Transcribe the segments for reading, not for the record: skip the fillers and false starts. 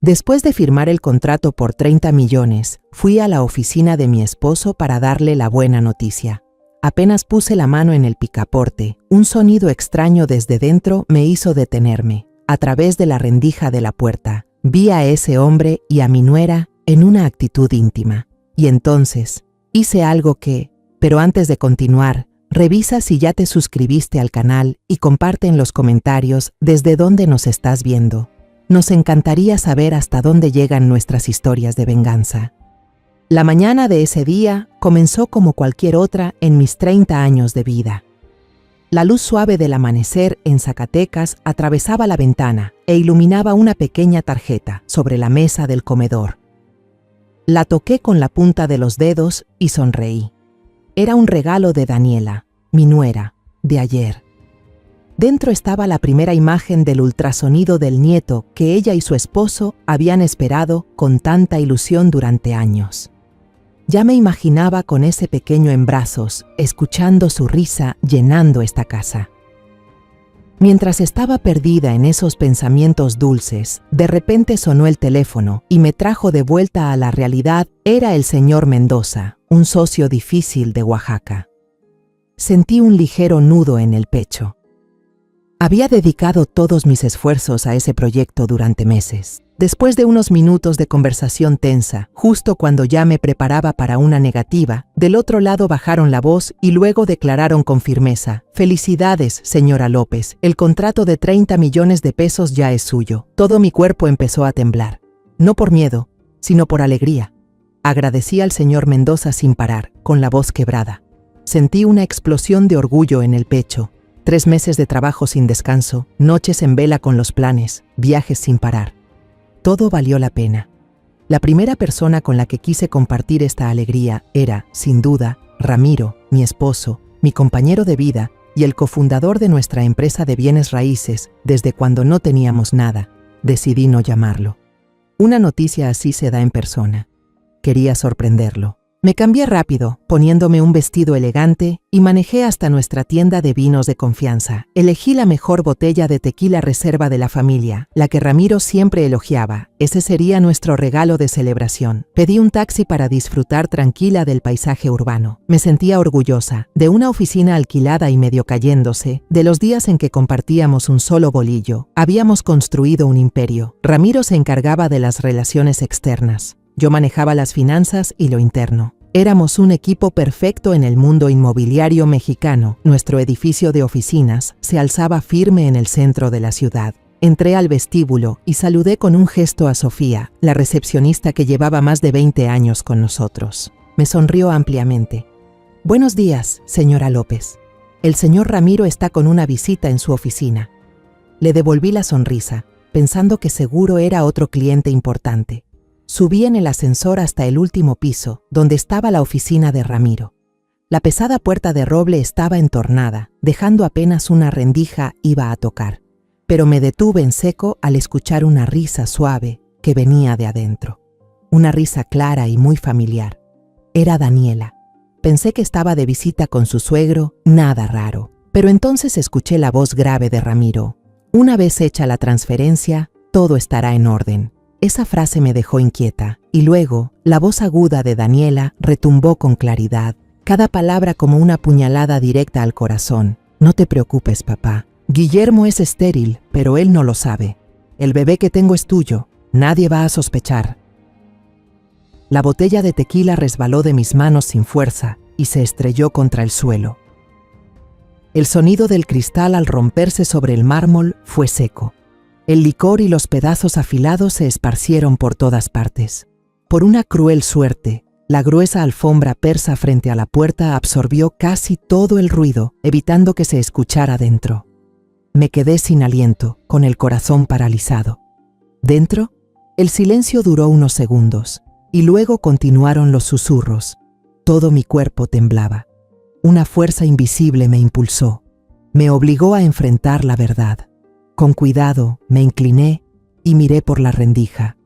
Después de firmar el contrato por 30 millones, fui a la oficina de mi esposo para darle la buena noticia. Apenas puse la mano en el picaporte, un sonido extraño desde dentro me hizo detenerme. A través de la rendija de la puerta, vi a ese hombre y a mi nuera en una actitud íntima. Y entonces, hice algo pero antes de continuar, revisa si ya te suscribiste al canal y comparte en los comentarios desde dónde nos estás viendo. Nos encantaría saber hasta dónde llegan nuestras historias de venganza. La mañana de ese día comenzó como cualquier otra en mis 30 años de vida. La luz suave del amanecer en Zacatecas atravesaba la ventana e iluminaba una pequeña tarjeta sobre la mesa del comedor. La toqué con la punta de los dedos y sonreí. Era un regalo de Daniela, mi nuera, de ayer. Dentro estaba la primera imagen del ultrasonido del nieto que ella y su esposo habían esperado con tanta ilusión durante años. Ya me imaginaba con ese pequeño en brazos, escuchando su risa llenando esta casa. Mientras estaba perdida en esos pensamientos dulces, de repente sonó el teléfono y me trajo de vuelta a la realidad. Era el señor Mendoza, un socio difícil de Oaxaca. Sentí un ligero nudo en el pecho. Había dedicado todos mis esfuerzos a ese proyecto durante meses. Después de unos minutos de conversación tensa, justo cuando ya me preparaba para una negativa, del otro lado bajaron la voz y luego declararon con firmeza: «Felicidades, señora López, el contrato de 30 millones de pesos ya es suyo». Todo mi cuerpo empezó a temblar. No por miedo, sino por alegría. Agradecí al señor Mendoza sin parar, con la voz quebrada. Sentí una explosión de orgullo en el pecho. 3 meses de trabajo sin descanso, noches en vela con los planes, viajes sin parar. Todo valió la pena. La primera persona con la que quise compartir esta alegría era, sin duda, Ramiro, mi esposo, mi compañero de vida y el cofundador de nuestra empresa de bienes raíces desde cuando no teníamos nada. Decidí no llamarlo. Una noticia así se da en persona. Quería sorprenderlo. Me cambié rápido, poniéndome un vestido elegante, y manejé hasta nuestra tienda de vinos de confianza. Elegí la mejor botella de tequila reserva de la familia, la que Ramiro siempre elogiaba. Ese sería nuestro regalo de celebración. Pedí un taxi para disfrutar tranquila del paisaje urbano. Me sentía orgullosa, de una oficina alquilada y medio cayéndose, de los días en que compartíamos un solo bolillo. Habíamos construido un imperio. Ramiro se encargaba de las relaciones externas. Yo manejaba las finanzas y lo interno. Éramos un equipo perfecto en el mundo inmobiliario mexicano. Nuestro edificio de oficinas se alzaba firme en el centro de la ciudad. Entré al vestíbulo y saludé con un gesto a Sofía, la recepcionista que llevaba más de 20 años con nosotros. Me sonrió ampliamente. «Buenos días, señora López. El señor Ramiro está con una visita en su oficina». Le devolví la sonrisa, pensando que seguro era otro cliente importante. Subí en el ascensor hasta el último piso, donde estaba la oficina de Ramiro. La pesada puerta de roble estaba entornada, dejando apenas una rendija iba a tocar. Pero me detuve en seco al escuchar una risa suave que venía de adentro. Una risa clara y muy familiar. Era Daniela. Pensé que estaba de visita con su suegro, nada raro. Pero entonces escuché la voz grave de Ramiro. «Una vez hecha la transferencia, todo estará en orden». Esa frase me dejó inquieta, y luego, la voz aguda de Daniela retumbó con claridad, cada palabra como una puñalada directa al corazón. «No te preocupes, papá. Guillermo es estéril, pero él no lo sabe. El bebé que tengo es tuyo. Nadie va a sospechar». La botella de tequila resbaló de mis manos sin fuerza y se estrelló contra el suelo. El sonido del cristal al romperse sobre el mármol fue seco. El licor y los pedazos afilados se esparcieron por todas partes. Por una cruel suerte, la gruesa alfombra persa frente a la puerta absorbió casi todo el ruido, evitando que se escuchara dentro. Me quedé sin aliento, con el corazón paralizado. Dentro, el silencio duró unos segundos, y luego continuaron los susurros. Todo mi cuerpo temblaba. Una fuerza invisible me impulsó. Me obligó a enfrentar la verdad. Con cuidado, me incliné y miré por la rendija.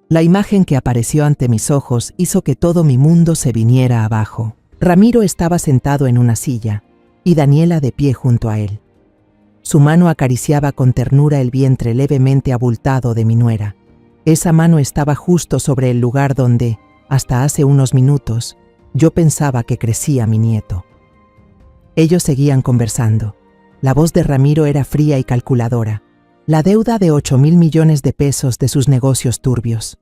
La imagen que apareció ante mis ojos hizo que todo mi mundo se viniera abajo. Ramiro estaba sentado en una silla y Daniela de pie junto a él. Su mano acariciaba con ternura el vientre levemente abultado de mi nuera. Esa mano estaba justo sobre el lugar donde, hasta hace unos minutos, yo pensaba que crecía mi nieto. Ellos seguían conversando. La voz de Ramiro era fría y calculadora. La deuda de 8.000 millones de pesos de sus negocios turbios.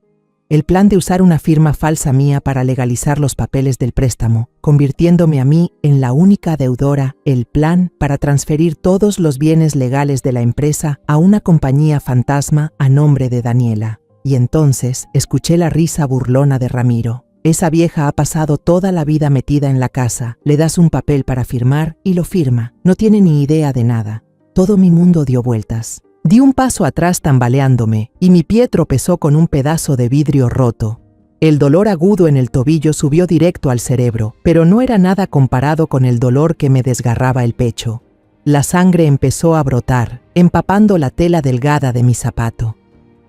El plan de usar una firma falsa mía para legalizar los papeles del préstamo, convirtiéndome a mí en la única deudora. El plan para transferir todos los bienes legales de la empresa a una compañía fantasma a nombre de Daniela. Y entonces escuché la risa burlona de Ramiro. Esa vieja ha pasado toda la vida metida en la casa. Le das un papel para firmar y lo firma. No tiene ni idea de nada. Todo mi mundo dio vueltas. Di un paso atrás tambaleándome y mi pie tropezó con un pedazo de vidrio roto. El dolor agudo en el tobillo subió directo al cerebro, pero no era nada comparado con el dolor que me desgarraba el pecho. La sangre empezó a brotar, empapando la tela delgada de mi zapato.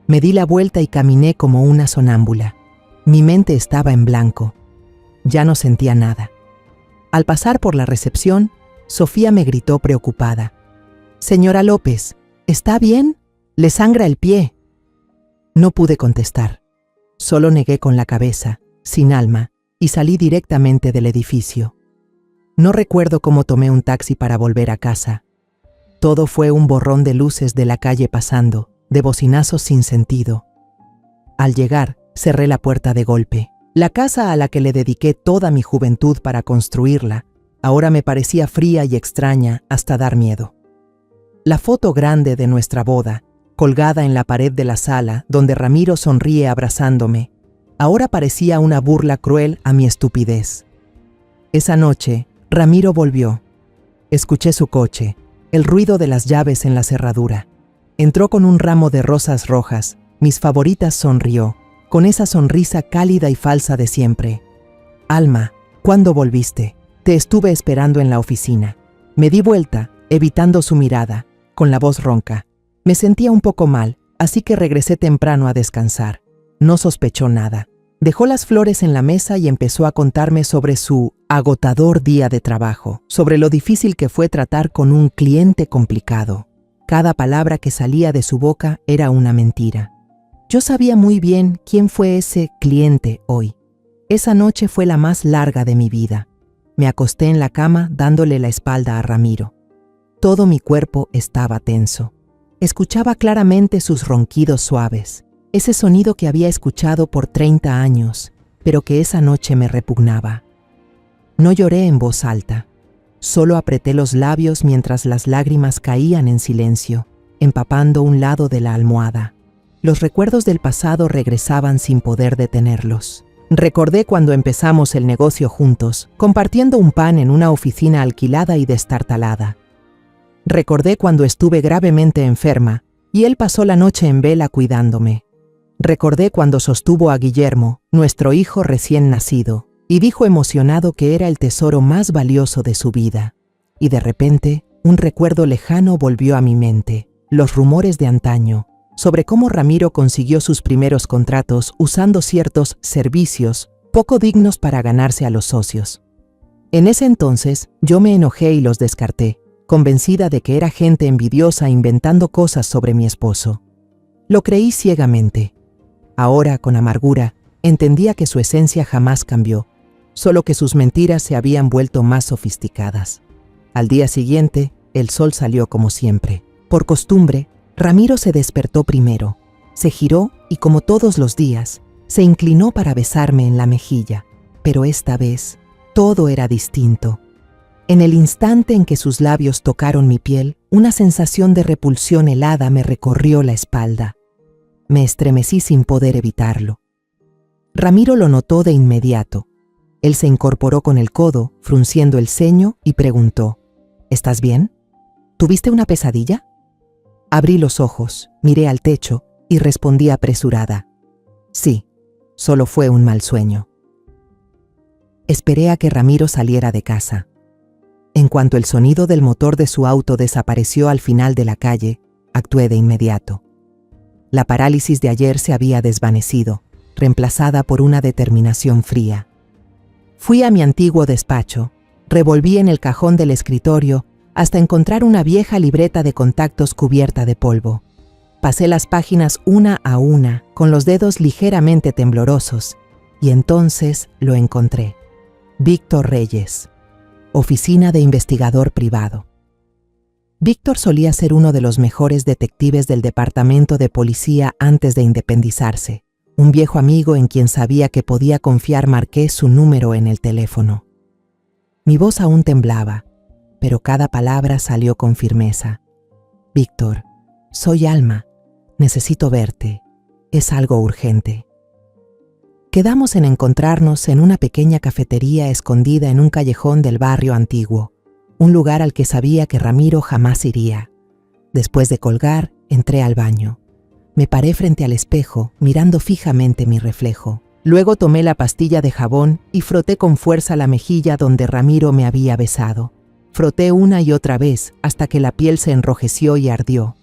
Me di la vuelta y caminé como una sonámbula. Mi mente estaba en blanco. Ya no sentía nada. Al pasar por la recepción, Sofía me gritó preocupada. «Señora López, ¿está bien? Le sangra el pie». No pude contestar. Solo negué con la cabeza, sin alma, y salí directamente del edificio. No recuerdo cómo tomé un taxi para volver a casa. Todo fue un borrón de luces de la calle pasando, de bocinazos sin sentido. Al llegar, cerré la puerta de golpe. La casa a la que le dediqué toda mi juventud para construirla, ahora me parecía fría y extraña hasta dar miedo. La foto grande de nuestra boda, colgada en la pared de la sala donde Ramiro sonríe abrazándome, ahora parecía una burla cruel a mi estupidez. Esa noche, Ramiro volvió. Escuché su coche, el ruido de las llaves en la cerradura. Entró con un ramo de rosas rojas, mis favoritas. Sonrió, con esa sonrisa cálida y falsa de siempre. «Alma, ¿cuándo volviste? Te estuve esperando en la oficina». Me di vuelta, evitando su mirada, con la voz ronca. Me sentía un poco mal, así que regresé temprano a descansar. No sospechó nada. Dejó las flores en la mesa y empezó a contarme sobre su agotador día de trabajo, sobre lo difícil que fue tratar con un cliente complicado. Cada palabra que salía de su boca era una mentira. Yo sabía muy bien quién fue ese cliente hoy. Esa noche fue la más larga de mi vida. Me acosté en la cama dándole la espalda a Ramiro. Todo mi cuerpo estaba tenso. Escuchaba claramente sus ronquidos suaves, ese sonido que había escuchado por 30 años, pero que esa noche me repugnaba. No lloré en voz alta. Solo apreté los labios mientras las lágrimas caían en silencio, empapando un lado de la almohada. Los recuerdos del pasado regresaban sin poder detenerlos. Recordé cuando empezamos el negocio juntos, compartiendo un pan en una oficina alquilada y destartalada. Recordé cuando estuve gravemente enferma y él pasó la noche en vela cuidándome. Recordé cuando sostuvo a Guillermo, nuestro hijo recién nacido, y dijo emocionado que era el tesoro más valioso de su vida. Y de repente, un recuerdo lejano volvió a mi mente, los rumores de antaño, sobre cómo Ramiro consiguió sus primeros contratos usando ciertos servicios poco dignos para ganarse a los socios. En ese entonces, yo me enojé y los descarté, convencida de que era gente envidiosa inventando cosas sobre mi esposo. Lo creí ciegamente. Ahora, con amargura, entendía que su esencia jamás cambió, solo que sus mentiras se habían vuelto más sofisticadas. Al día siguiente, el sol salió como siempre. Por costumbre, Ramiro se despertó primero, se giró y, como todos los días, se inclinó para besarme en la mejilla. Pero esta vez, todo era distinto. En el instante en que sus labios tocaron mi piel, una sensación de repulsión helada me recorrió la espalda. Me estremecí sin poder evitarlo. Ramiro lo notó de inmediato. Él se incorporó con el codo, frunciendo el ceño, y preguntó: «¿Estás bien? ¿Tuviste una pesadilla?» Abrí los ojos, miré al techo y respondí apresurada: «Sí, solo fue un mal sueño». Esperé a que Ramiro saliera de casa. En cuanto el sonido del motor de su auto desapareció al final de la calle, actué de inmediato. La parálisis de ayer se había desvanecido, reemplazada por una determinación fría. Fui a mi antiguo despacho, revolví en el cajón del escritorio hasta encontrar una vieja libreta de contactos cubierta de polvo. Pasé las páginas una a una, con los dedos ligeramente temblorosos, y entonces lo encontré. Víctor Reyes, Oficina de Investigador Privado. Víctor solía ser uno de los mejores detectives del departamento de policía antes de independizarse. Un viejo amigo en quien sabía que podía confiar. Marqué su número en el teléfono. Mi voz aún temblaba, pero cada palabra salió con firmeza. Víctor, soy Alma. Necesito verte. Es algo urgente. Quedamos en encontrarnos en una pequeña cafetería escondida en un callejón del barrio antiguo, un lugar al que sabía que Ramiro jamás iría. Después de colgar, entré al baño. Me paré frente al espejo, mirando fijamente mi reflejo. Luego tomé la pastilla de jabón y froté con fuerza la mejilla donde Ramiro me había besado. Froté una y otra vez hasta que la piel se enrojeció y ardió.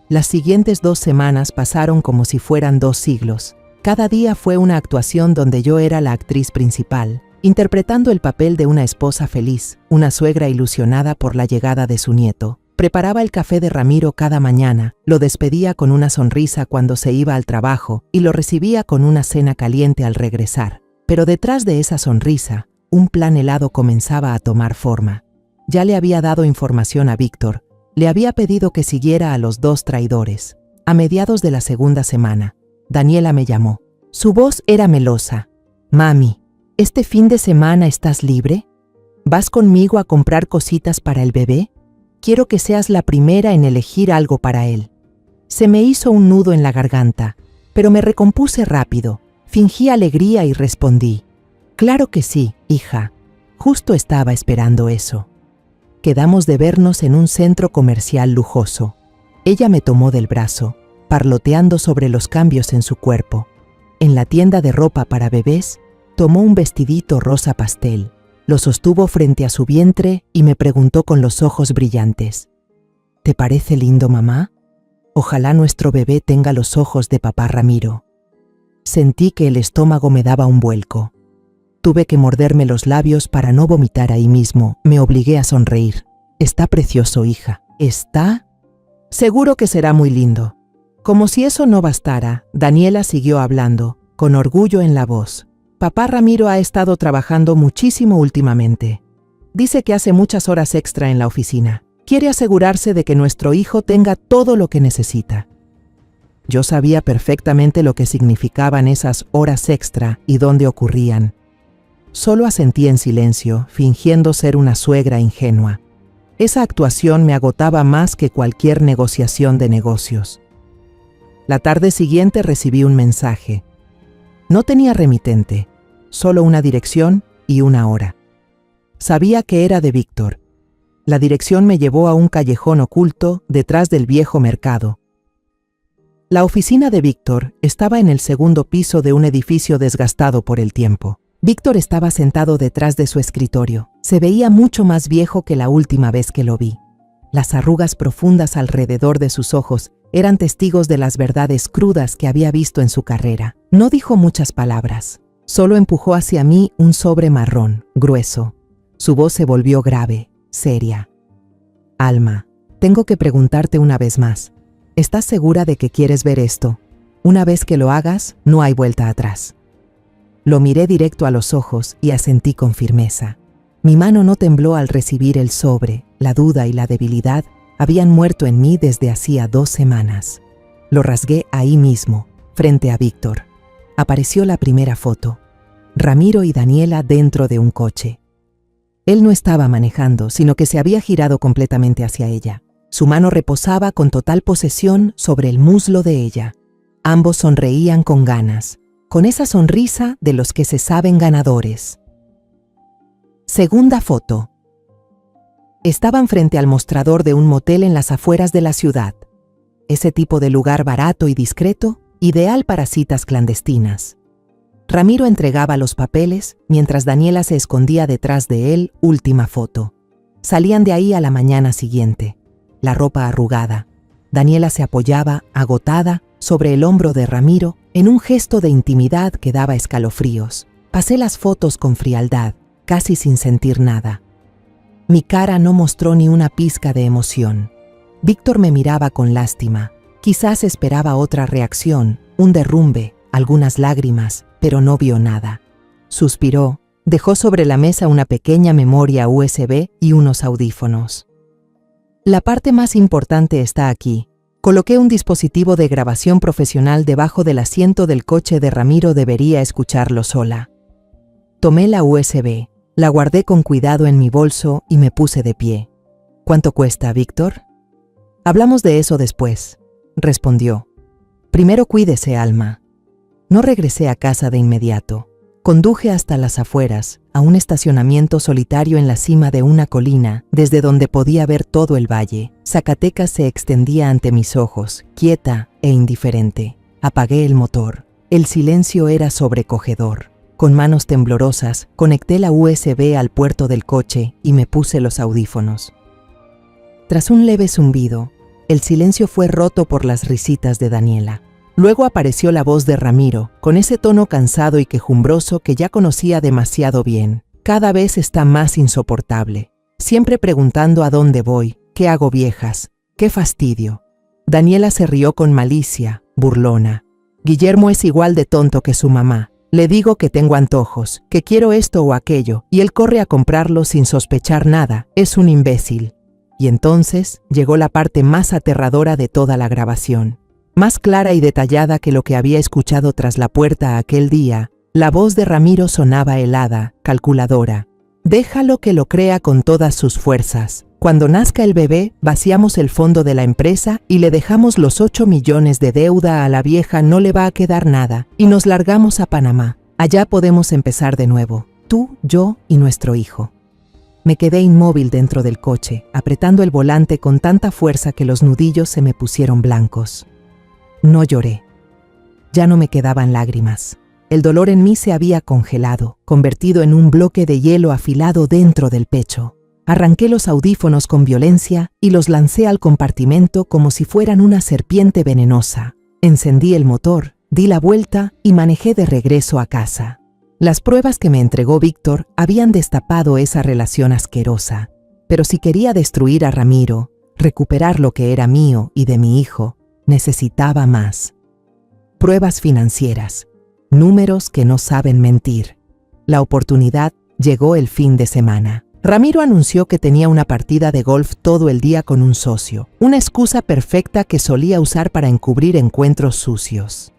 Las siguientes 2 semanas pasaron como si fueran 2 siglos. Cada día fue una actuación donde yo era la actriz principal, interpretando el papel de una esposa feliz, una suegra ilusionada por la llegada de su nieto. Preparaba el café de Ramiro cada mañana, lo despedía con una sonrisa cuando se iba al trabajo y lo recibía con una cena caliente al regresar. Pero detrás de esa sonrisa, un plan helado comenzaba a tomar forma. Ya le había dado información a Víctor, le había pedido que siguiera a los 2 traidores. A mediados de la segunda semana, Daniela me llamó. Su voz era melosa. Mami, ¿este fin de semana estás libre? ¿Vas conmigo a comprar cositas para el bebé? Quiero que seas la primera en elegir algo para él. Se me hizo un nudo en la garganta, pero me recompuse rápido. Fingí alegría y respondí. Claro que sí, hija. Justo estaba esperando eso. Quedamos de vernos en un centro comercial lujoso. Ella me tomó del brazo, parloteando sobre los cambios en su cuerpo. En la tienda de ropa para bebés, tomó un vestidito rosa pastel. Lo sostuvo frente a su vientre y me preguntó con los ojos brillantes. ¿Te parece lindo, mamá? Ojalá nuestro bebé tenga los ojos de papá Ramiro. Sentí que el estómago me daba un vuelco. Tuve que morderme los labios para no vomitar ahí mismo. Me obligué a sonreír. Está precioso, hija. ¿Está? Seguro que será muy lindo. Como si eso no bastara, Daniela siguió hablando, con orgullo en la voz. Papá Ramiro ha estado trabajando muchísimo últimamente. Dice que hace muchas horas extra en la oficina. Quiere asegurarse de que nuestro hijo tenga todo lo que necesita. Yo sabía perfectamente lo que significaban esas horas extra y dónde ocurrían. Solo asentí en silencio, fingiendo ser una suegra ingenua. Esa actuación me agotaba más que cualquier negociación de negocios. La tarde siguiente recibí un mensaje. No tenía remitente, solo una dirección y una hora. Sabía que era de Víctor. La dirección me llevó a un callejón oculto detrás del viejo mercado. La oficina de Víctor estaba en el segundo piso de un edificio desgastado por el tiempo. Víctor estaba sentado detrás de su escritorio. Se veía mucho más viejo que la última vez que lo vi. Las arrugas profundas alrededor de sus ojos eran testigos de las verdades crudas que había visto en su carrera. No dijo muchas palabras. Solo empujó hacia mí un sobre marrón, grueso. Su voz se volvió grave, seria. Alma, tengo que preguntarte una vez más. ¿Estás segura de que quieres ver esto? Una vez que lo hagas, no hay vuelta atrás. Lo miré directo a los ojos y asentí con firmeza. Mi mano no tembló al recibir el sobre. La duda y la debilidad habían muerto en mí desde hacía 2 semanas. Lo rasgué ahí mismo, frente a Víctor. Apareció la primera foto. Ramiro y Daniela dentro de un coche. Él no estaba manejando, sino que se había girado completamente hacia ella. Su mano reposaba con total posesión sobre el muslo de ella. Ambos sonreían con ganas, con esa sonrisa de los que se saben ganadores. Segunda foto. Estaban frente al mostrador de un motel en las afueras de la ciudad. Ese tipo de lugar barato y discreto, ideal para citas clandestinas. Ramiro entregaba los papeles, mientras Daniela se escondía detrás de él. Última foto. Salían de ahí a la mañana siguiente. La ropa arrugada. Daniela se apoyaba, agotada, sobre el hombro de Ramiro, en un gesto de intimidad que daba escalofríos. Pasé las fotos con frialdad, casi sin sentir nada. Mi cara no mostró ni una pizca de emoción. Víctor me miraba con lástima. Quizás esperaba otra reacción, un derrumbe, algunas lágrimas, pero no vio nada. Suspiró, dejó sobre la mesa una pequeña memoria USB y unos audífonos. La parte más importante está aquí. Coloqué un dispositivo de grabación profesional debajo del asiento del coche de Ramiro, debería escucharlo sola. Tomé la USB, la guardé con cuidado en mi bolso y me puse de pie. ¿Cuánto cuesta, Víctor? Hablamos de eso después, respondió. Primero cuídese, Alma. No regresé a casa de inmediato. Conduje hasta las afueras, a un estacionamiento solitario en la cima de una colina, desde donde podía ver todo el valle. Zacatecas se extendía ante mis ojos, quieta e indiferente. Apagué el motor. El silencio era sobrecogedor. Con manos temblorosas, conecté la USB al puerto del coche y me puse los audífonos. Tras un leve zumbido, el silencio fue roto por las risitas de Daniela. Luego apareció la voz de Ramiro, con ese tono cansado y quejumbroso que ya conocía demasiado bien. Cada vez está más insoportable. Siempre preguntando a dónde voy, qué hago, viejas, qué fastidio. Daniela se rió con malicia, burlona. Guillermo es igual de tonto que su mamá. Le digo que tengo antojos, que quiero esto o aquello, y él corre a comprarlo sin sospechar nada. Es un imbécil. Y entonces llegó la parte más aterradora de toda la grabación. Más clara y detallada que lo que había escuchado tras la puerta aquel día, la voz de Ramiro sonaba helada, calculadora. Déjalo que lo crea con todas sus fuerzas. Cuando nazca el bebé, vaciamos el fondo de la empresa y le dejamos los 8 millones de deuda a la vieja, no le va a quedar nada, y nos largamos a Panamá. Allá podemos empezar de nuevo, tú, yo y nuestro hijo. Me quedé inmóvil dentro del coche, apretando el volante con tanta fuerza que los nudillos se me pusieron blancos. No lloré. Ya no me quedaban lágrimas. El dolor en mí se había congelado, convertido en un bloque de hielo afilado dentro del pecho. Arranqué los audífonos con violencia y los lancé al compartimento como si fueran una serpiente venenosa. Encendí el motor, di la vuelta y manejé de regreso a casa. Las pruebas que me entregó Víctor habían destapado esa relación asquerosa. Pero si quería destruir a Ramiro, recuperar lo que era mío y de mi hijo, necesitaba más. Pruebas financieras, números que no saben mentir. La oportunidad llegó el fin de semana. Ramiro anunció que tenía una partida de golf todo el día con un socio, una excusa perfecta que solía usar para encubrir encuentros sucios.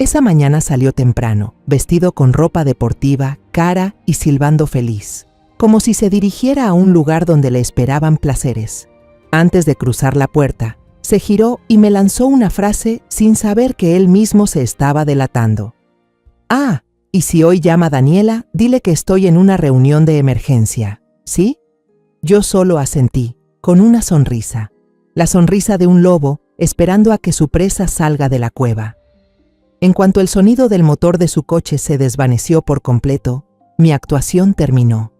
Esa mañana salió temprano, vestido con ropa deportiva, cara y silbando feliz, como si se dirigiera a un lugar donde le esperaban placeres. Antes de cruzar la puerta, se giró y me lanzó una frase sin saber que él mismo se estaba delatando. «Ah, y si hoy llama Daniela, dile que estoy en una reunión de emergencia, ¿sí?» Yo solo asentí, con una sonrisa, la sonrisa de un lobo esperando a que su presa salga de la cueva. En cuanto el sonido del motor de su coche se desvaneció por completo, mi actuación terminó.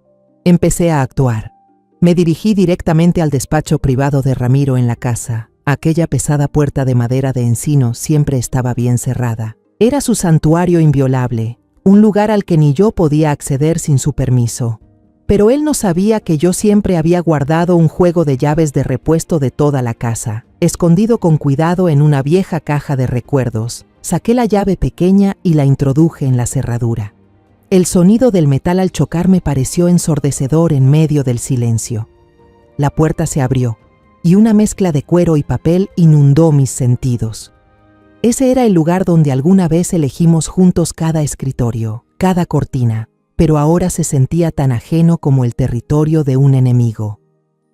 Empecé a actuar. Me dirigí directamente al despacho privado de Ramiro en la casa. Aquella pesada puerta de madera de encino siempre estaba bien cerrada. Era su santuario inviolable, un lugar al que ni yo podía acceder sin su permiso. Pero él no sabía que yo siempre había guardado un juego de llaves de repuesto de toda la casa, escondido con cuidado en una vieja caja de recuerdos. Saqué la llave pequeña y la introduje en la cerradura. El sonido del metal al chocar me pareció ensordecedor en medio del silencio. La puerta se abrió y una mezcla de cuero y papel inundó mis sentidos. Ese era el lugar donde alguna vez elegimos juntos cada escritorio, cada cortina, pero ahora se sentía tan ajeno como el territorio de un enemigo.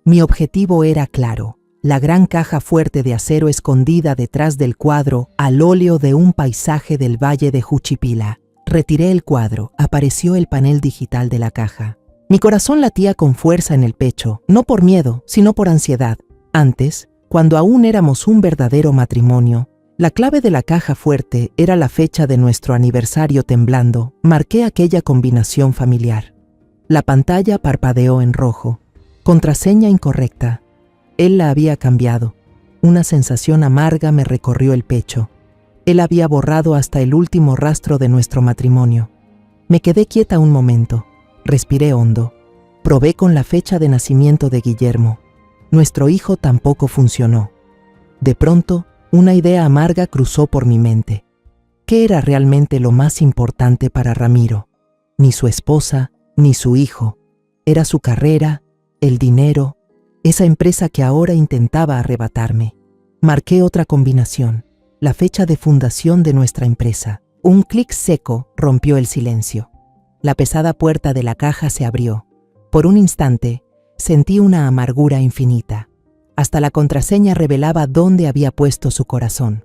Mi objetivo era claro. La gran caja fuerte de acero escondida detrás del cuadro al óleo de un paisaje del valle de Juchipila. Retiré el cuadro, apareció el panel digital de la caja. Mi corazón latía con fuerza en el pecho, no por miedo, sino por ansiedad. Antes, cuando aún éramos un verdadero matrimonio, la clave de la caja fuerte era la fecha de nuestro aniversario temblando. Marqué aquella combinación familiar. La pantalla parpadeó en rojo. Contraseña incorrecta. Él la había cambiado. Una sensación amarga me recorrió el pecho. Él había borrado hasta el último rastro de nuestro matrimonio. Me quedé quieta un momento. Respiré hondo. Probé con la fecha de nacimiento de Guillermo. Nuestro hijo tampoco funcionó. De pronto, Una idea amarga cruzó por mi mente. ¿Qué era realmente lo más importante para Ramiro? Ni su esposa, ni su hijo. Era su carrera, el dinero, esa empresa que ahora intentaba arrebatarme. Marqué otra combinación, la fecha de fundación de nuestra empresa. Un clic seco rompió el silencio. La pesada puerta de la caja se abrió. Por un instante, sentí una amargura infinita. Hasta la contraseña revelaba dónde había puesto su corazón.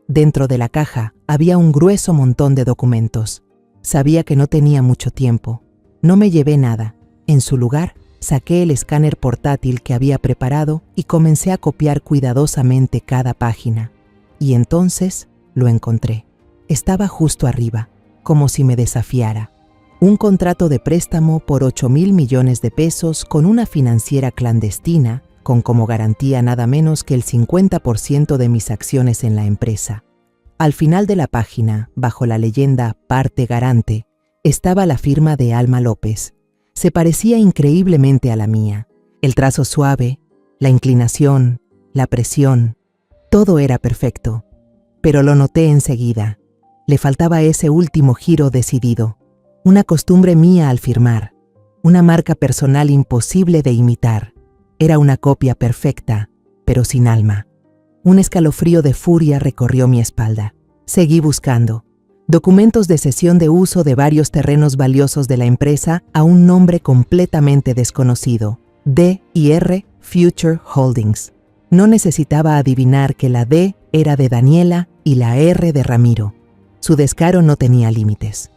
Dentro de la caja había un grueso montón de documentos. Sabía que no tenía mucho tiempo. No me llevé nada. En su lugar, saqué el escáner portátil que había preparado y comencé a copiar cuidadosamente cada página. Y entonces lo encontré. Estaba justo arriba, como si me desafiara. Un contrato de préstamo por 8,000 millones de pesos con una financiera clandestina, con como garantía nada menos que el 50% de mis acciones en la empresa. Al final de la página, bajo la leyenda Parte Garante, estaba la firma de Alma López. Se parecía increíblemente a la mía. El trazo suave, la inclinación, la presión, todo era perfecto. Pero lo noté enseguida. Le faltaba ese último giro decidido, una costumbre mía al firmar, una marca personal imposible de imitar. Era una copia perfecta, pero sin alma. Un escalofrío de furia recorrió mi espalda. Seguí buscando. Documentos de cesión de uso de varios terrenos valiosos de la empresa a un nombre completamente desconocido, D&R Future Holdings. No necesitaba adivinar que la D era de Daniela y la R de Ramiro. Su descaro no tenía límites.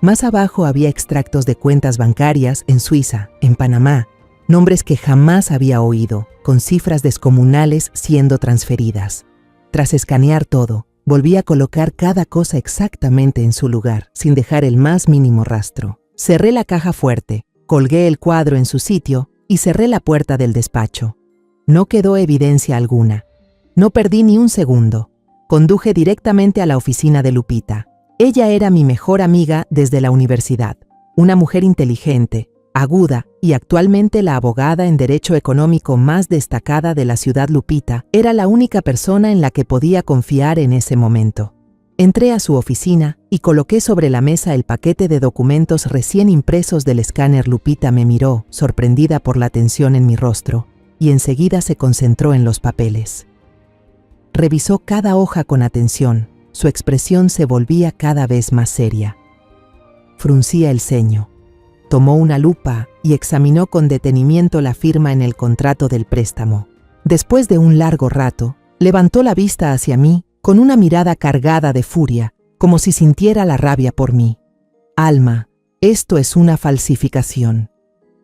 Más abajo había extractos de cuentas bancarias en Suiza, en Panamá, nombres que jamás había oído, con cifras descomunales siendo transferidas. Tras escanear todo, volví a colocar cada cosa exactamente en su lugar, sin dejar el más mínimo rastro. Cerré la caja fuerte, colgué el cuadro en su sitio y cerré la puerta del despacho. No quedó evidencia alguna. No perdí ni un segundo. Conduje directamente a la oficina de Lupita. Ella era mi mejor amiga desde la universidad, una mujer inteligente, aguda y actualmente la abogada en derecho económico más destacada de la ciudad. Lupita era la única persona en la que podía confiar en ese momento. Entré a su oficina y coloqué sobre la mesa el paquete de documentos recién impresos del escáner. Lupita me miró, sorprendida por la tensión en mi rostro, y enseguida se concentró en los papeles. Revisó cada hoja con atención. Su expresión se volvía cada vez más seria. Fruncía el ceño. Tomó una lupa y examinó con detenimiento la firma en el contrato del préstamo. Después de un largo rato, levantó la vista hacia mí con una mirada cargada de furia, como si sintiera la rabia por mí. Alma, esto es una falsificación.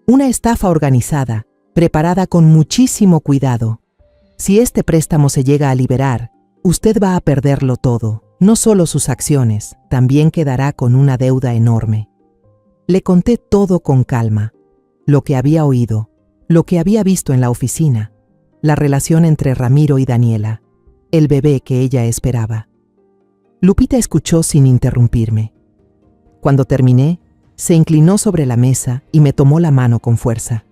Una estafa organizada, preparada con muchísimo cuidado. Si este préstamo se llega a liberar, usted va a perderlo todo, no solo sus acciones, también quedará con una deuda enorme. Le conté todo con calma, lo que había oído, lo que había visto en la oficina, la relación entre Ramiro y Daniela, el bebé que ella esperaba. Lupita escuchó sin interrumpirme. Cuando terminé, se inclinó sobre la mesa y me tomó la mano con fuerza.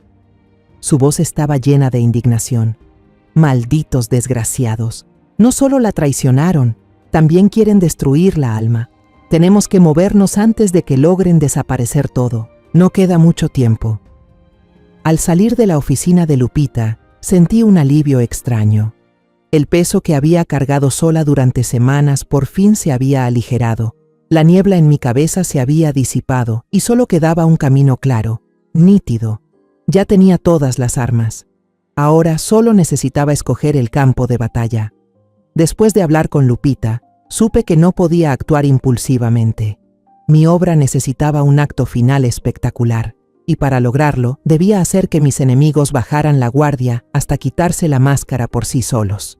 Su voz estaba llena de indignación. Malditos desgraciados. No solo la traicionaron, también quieren destruirla, Alma. Tenemos que movernos antes de que logren desaparecer todo. No queda mucho tiempo. Al salir de la oficina de Lupita, sentí un alivio extraño. El peso que había cargado sola durante semanas por fin se había aligerado. La niebla en mi cabeza se había disipado y solo quedaba un camino claro, nítido. Ya tenía todas las armas. Ahora solo necesitaba escoger el campo de batalla. Después de hablar con Lupita, supe que no podía actuar impulsivamente. Mi obra necesitaba un acto final espectacular, y para lograrlo debía hacer que mis enemigos bajaran la guardia hasta quitarse la máscara por sí solos.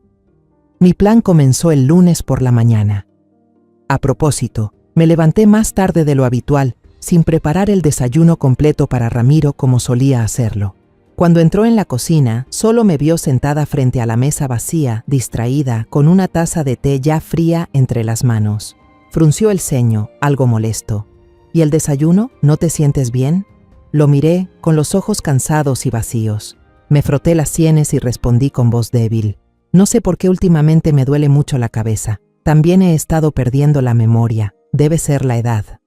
Mi plan comenzó el lunes por la mañana. A propósito, me levanté más tarde de lo habitual, sin preparar el desayuno completo para Ramiro como solía hacerlo. Cuando entró en la cocina, solo me vio sentada frente a la mesa vacía, distraída, con una taza de té ya fría entre las manos. Frunció el ceño, algo molesto. ¿Y el desayuno? ¿No te sientes bien? Lo miré, con los ojos cansados y vacíos. Me froté las sienes y respondí con voz débil. No sé por qué últimamente me duele mucho la cabeza. También he estado perdiendo la memoria. Debe ser la edad.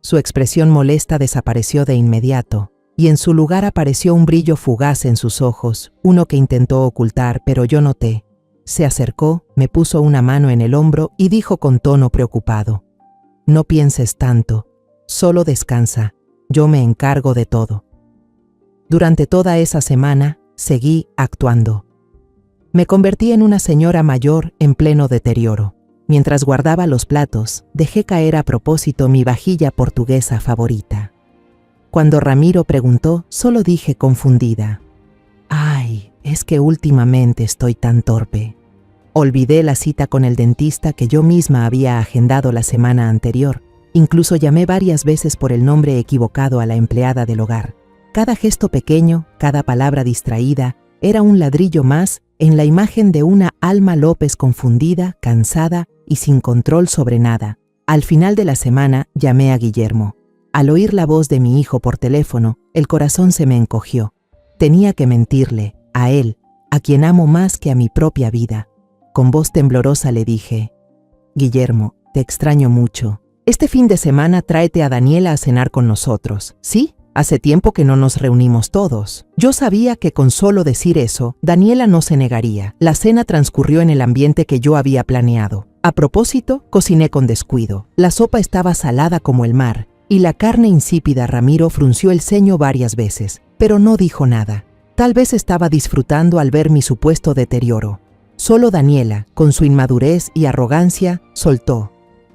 Su expresión molesta desapareció de inmediato, y en su lugar apareció un brillo fugaz en sus ojos, uno que intentó ocultar, pero yo noté. Se acercó, me puso una mano en el hombro y dijo con tono preocupado: «No pienses tanto, solo descansa, yo me encargo de todo». Durante toda esa semana, seguí actuando. Me convertí en una señora mayor en pleno deterioro. Mientras guardaba los platos, dejé caer a propósito mi vajilla portuguesa favorita. Cuando Ramiro preguntó, solo dije confundida: «Ay, es que últimamente estoy tan torpe». Olvidé la cita con el dentista que yo misma había agendado la semana anterior. Incluso llamé varias veces por el nombre equivocado a la empleada del hogar. Cada gesto pequeño, cada palabra distraída, era un ladrillo más en la imagen de una Alma López confundida, cansada y sin control sobre nada. Al final de la semana llamé a Guillermo. Al oír la voz de mi hijo por teléfono, el corazón se me encogió. Tenía que mentirle, a él, a quien amo más que a mi propia vida. Con voz temblorosa le dije: «Guillermo, te extraño mucho. Este fin de semana tráete a Daniela a cenar con nosotros, ¿sí? Hace tiempo que no nos reunimos todos». Yo sabía que con solo decir eso, Daniela no se negaría. La cena transcurrió en el ambiente que yo había planeado. A propósito, cociné con descuido. La sopa estaba salada como el mar, y la carne insípida. Ramiro frunció el ceño varias veces, pero no dijo nada. Tal vez estaba disfrutando al ver mi supuesto deterioro. Solo Daniela, con su inmadurez y arrogancia, soltó: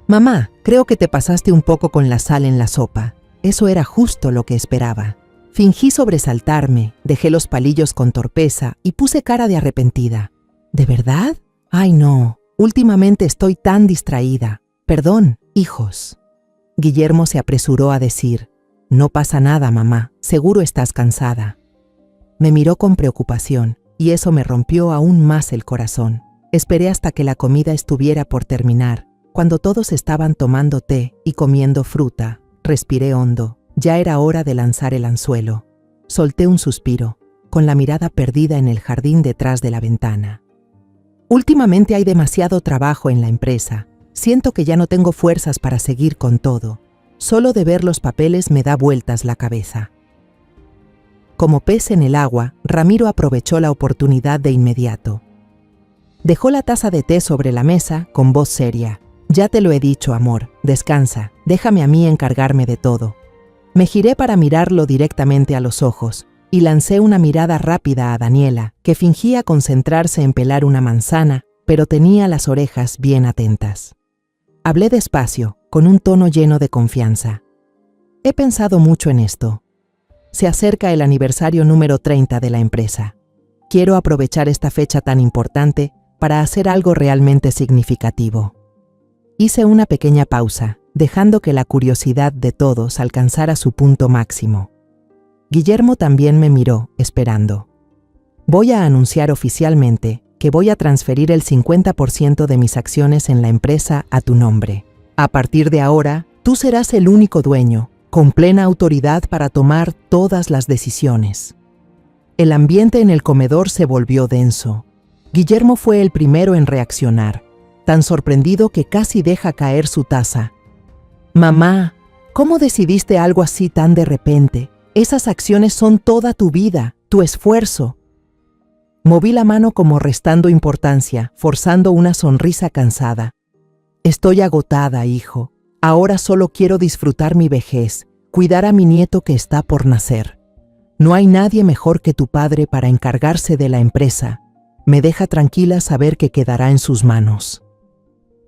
«Mamá, creo que te pasaste un poco con la sal en la sopa». Eso era justo lo que esperaba. Fingí sobresaltarme, dejé los palillos con torpeza y puse cara de arrepentida. ¿De verdad? Ay, no, últimamente estoy tan distraída. Perdón, hijos. Guillermo se apresuró a decir: «No pasa nada, mamá, seguro estás cansada». Me miró con preocupación, y eso me rompió aún más el corazón. Esperé hasta que la comida estuviera por terminar, cuando todos estaban tomando té y comiendo fruta. Respiré hondo. Ya era hora de lanzar el anzuelo. Solté un suspiro, con la mirada perdida en el jardín detrás de la ventana. Últimamente hay demasiado trabajo en la empresa. Siento que ya no tengo fuerzas para seguir con todo. Solo de ver los papeles me da vueltas la cabeza. Como pez en el agua, Ramiro aprovechó la oportunidad de inmediato. Dejó la taza de té sobre la mesa con voz seria. «Ya te lo he dicho, amor, descansa, déjame a mí encargarme de todo». Me giré para mirarlo directamente a los ojos y lancé una mirada rápida a Daniela, que fingía concentrarse en pelar una manzana, pero tenía las orejas bien atentas. Hablé despacio, con un tono lleno de confianza. «He pensado mucho en esto. Se acerca el aniversario número 30 de la empresa. Quiero aprovechar esta fecha tan importante para hacer algo realmente significativo». Hice una pequeña pausa, dejando que la curiosidad de todos alcanzara su punto máximo. Guillermo también me miró, esperando. «Voy a anunciar oficialmente que voy a transferir el 50% de mis acciones en la empresa a tu nombre. A partir de ahora, tú serás el único dueño, con plena autoridad para tomar todas las decisiones». El ambiente en el comedor se volvió denso. Guillermo fue el primero en reaccionar, tan sorprendido que casi deja caer su taza. «Mamá, ¿cómo decidiste algo así tan de repente? Esas acciones son toda tu vida, tu esfuerzo». Moví la mano como restando importancia, forzando una sonrisa cansada. «Estoy agotada, hijo. Ahora solo quiero disfrutar mi vejez, cuidar a mi nieto que está por nacer. No hay nadie mejor que tu padre para encargarse de la empresa. Me deja tranquila saber que quedará en sus manos».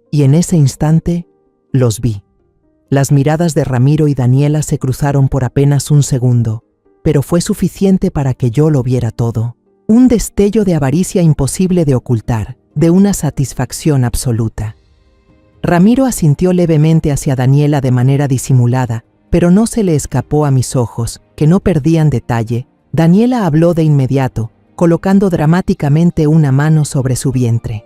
Y en ese instante, los vi. Las miradas de Ramiro y Daniela se cruzaron por apenas un segundo, pero fue suficiente para que yo lo viera todo. Un destello de avaricia imposible de ocultar, de una satisfacción absoluta. Ramiro asintió levemente hacia Daniela de manera disimulada, pero no se le escapó a mis ojos, que no perdían detalle. Daniela habló de inmediato, colocando dramáticamente una mano sobre su vientre.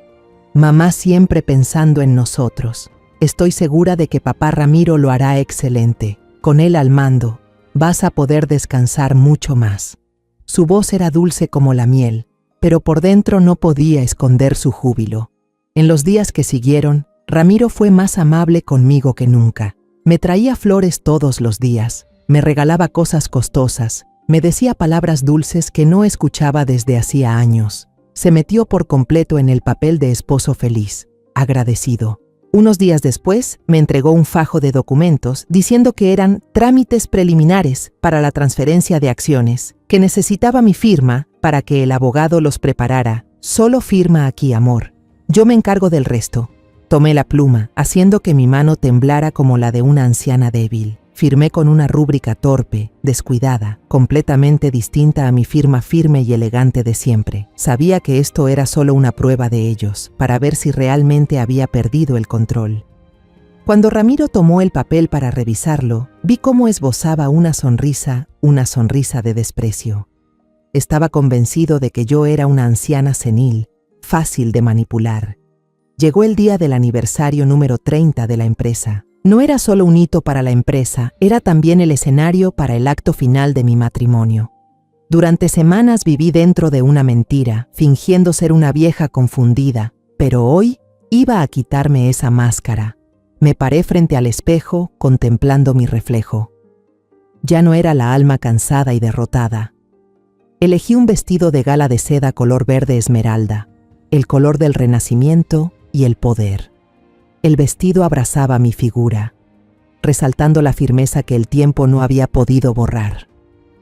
«Mamá siempre pensando en nosotros. Estoy segura de que papá Ramiro lo hará excelente. Con él al mando, vas a poder descansar mucho más». Su voz era dulce como la miel, pero por dentro no podía esconder su júbilo. En los días que siguieron, Ramiro fue más amable conmigo que nunca. Me traía flores todos los días, me regalaba cosas costosas, me decía palabras dulces que no escuchaba desde hacía años. Se metió por completo en el papel de esposo feliz, agradecido. Unos días después, me entregó un fajo de documentos diciendo que eran trámites preliminares para la transferencia de acciones, que necesitaba mi firma para que el abogado los preparara. Solo firma aquí, amor. Yo me encargo del resto. Tomé la pluma, haciendo que mi mano temblara como la de una anciana débil. Firmé con una rúbrica torpe, descuidada, completamente distinta a mi firma firme y elegante de siempre. Sabía que esto era solo una prueba de ellos, para ver si realmente había perdido el control. Cuando Ramiro tomó el papel para revisarlo, vi cómo esbozaba una sonrisa de desprecio. Estaba convencido de que yo era una anciana senil, fácil de manipular. Llegó el día del aniversario número 30 de la empresa. No era solo un hito para la empresa, era también el escenario para el acto final de mi matrimonio. Durante semanas viví dentro de una mentira, fingiendo ser una vieja confundida, pero hoy iba a quitarme esa máscara. Me paré frente al espejo, contemplando mi reflejo. Ya no era la alma cansada y derrotada. Elegí un vestido de gala de seda color verde esmeralda, el color del renacimiento y el poder. El vestido abrazaba mi figura, resaltando la firmeza que el tiempo no había podido borrar.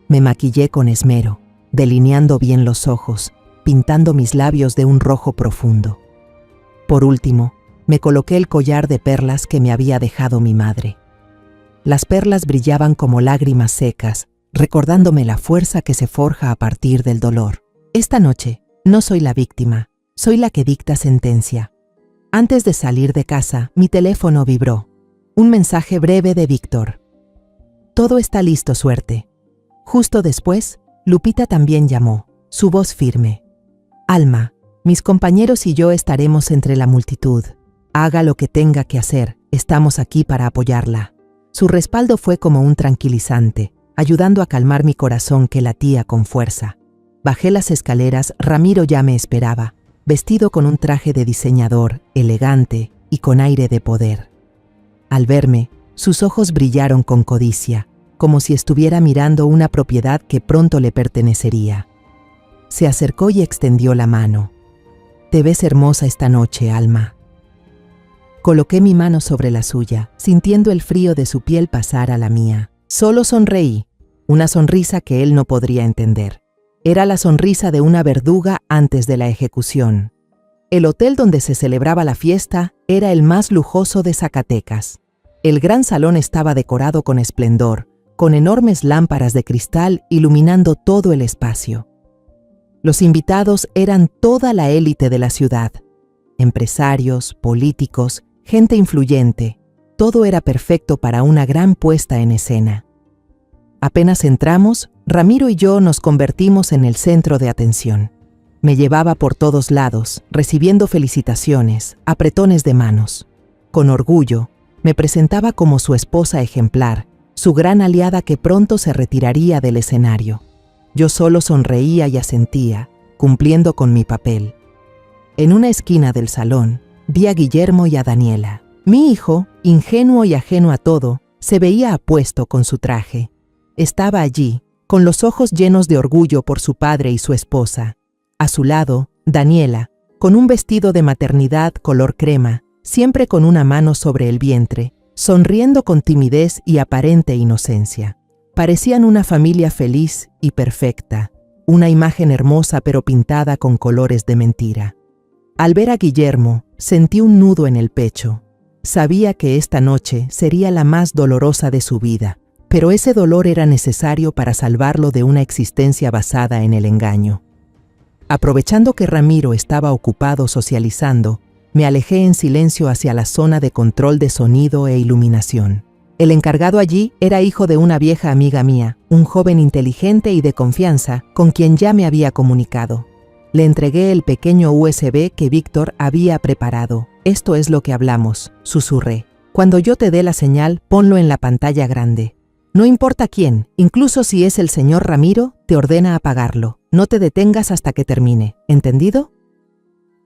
Me maquillé con esmero, delineando bien los ojos, pintando mis labios de un rojo profundo. Por último, me coloqué el collar de perlas que me había dejado mi madre. Las perlas brillaban como lágrimas secas, recordándome la fuerza que se forja a partir del dolor. Esta noche, no soy la víctima, soy la que dicta sentencia. Antes de salir de casa, mi teléfono vibró. Un mensaje breve de Víctor. Todo está listo, suerte. Justo después, Lupita también llamó, su voz firme. Alma, mis compañeros y yo estaremos entre la multitud. Haga lo que tenga que hacer, estamos aquí para apoyarla. Su respaldo fue como un tranquilizante, ayudando a calmar mi corazón que latía con fuerza. Bajé las escaleras, Ramiro ya me esperaba, vestido con un traje de diseñador, elegante y con aire de poder. Al verme, sus ojos brillaron con codicia, como si estuviera mirando una propiedad que pronto le pertenecería. Se acercó y extendió la mano. Te ves hermosa esta noche, Alma. Coloqué mi mano sobre la suya, sintiendo el frío de su piel pasar a la mía. Solo sonreí, una sonrisa que él no podría entender. Era la sonrisa de una verduga antes de la ejecución. El hotel donde se celebraba la fiesta era el más lujoso de Zacatecas. El gran salón estaba decorado con esplendor, con enormes lámparas de cristal iluminando todo el espacio. Los invitados eran toda la élite de la ciudad. Empresarios, políticos, gente influyente. Todo era perfecto para una gran puesta en escena. Apenas entramos, Ramiro y yo nos convertimos en el centro de atención. Me llevaba por todos lados, recibiendo felicitaciones, apretones de manos. Con orgullo, me presentaba como su esposa ejemplar, su gran aliada que pronto se retiraría del escenario. Yo solo sonreía y asentía, cumpliendo con mi papel. En una esquina del salón, vi a Guillermo y a Daniela. Mi hijo, ingenuo y ajeno a todo, se veía apuesto con su traje. Estaba allí, con los ojos llenos de orgullo por su padre y su esposa. A su lado, Daniela, con un vestido de maternidad color crema, siempre con una mano sobre el vientre, sonriendo con timidez y aparente inocencia. Parecían una familia feliz y perfecta, una imagen hermosa pero pintada con colores de mentira. Al ver a Guillermo, sentí un nudo en el pecho. Sabía que esta noche sería la más dolorosa de su vida, pero ese dolor era necesario para salvarlo de una existencia basada en el engaño. Aprovechando que Ramiro estaba ocupado socializando, me alejé en silencio hacia la zona de control de sonido e iluminación. El encargado allí era hijo de una vieja amiga mía, un joven inteligente y de confianza con quien ya me había comunicado. Le entregué el pequeño USB que Víctor había preparado. Esto es lo que hablamos, susurré. Cuando yo te dé la señal, ponlo en la pantalla grande. No importa quién, incluso si es el señor Ramiro, te ordena apagarlo. No te detengas hasta que termine, ¿entendido?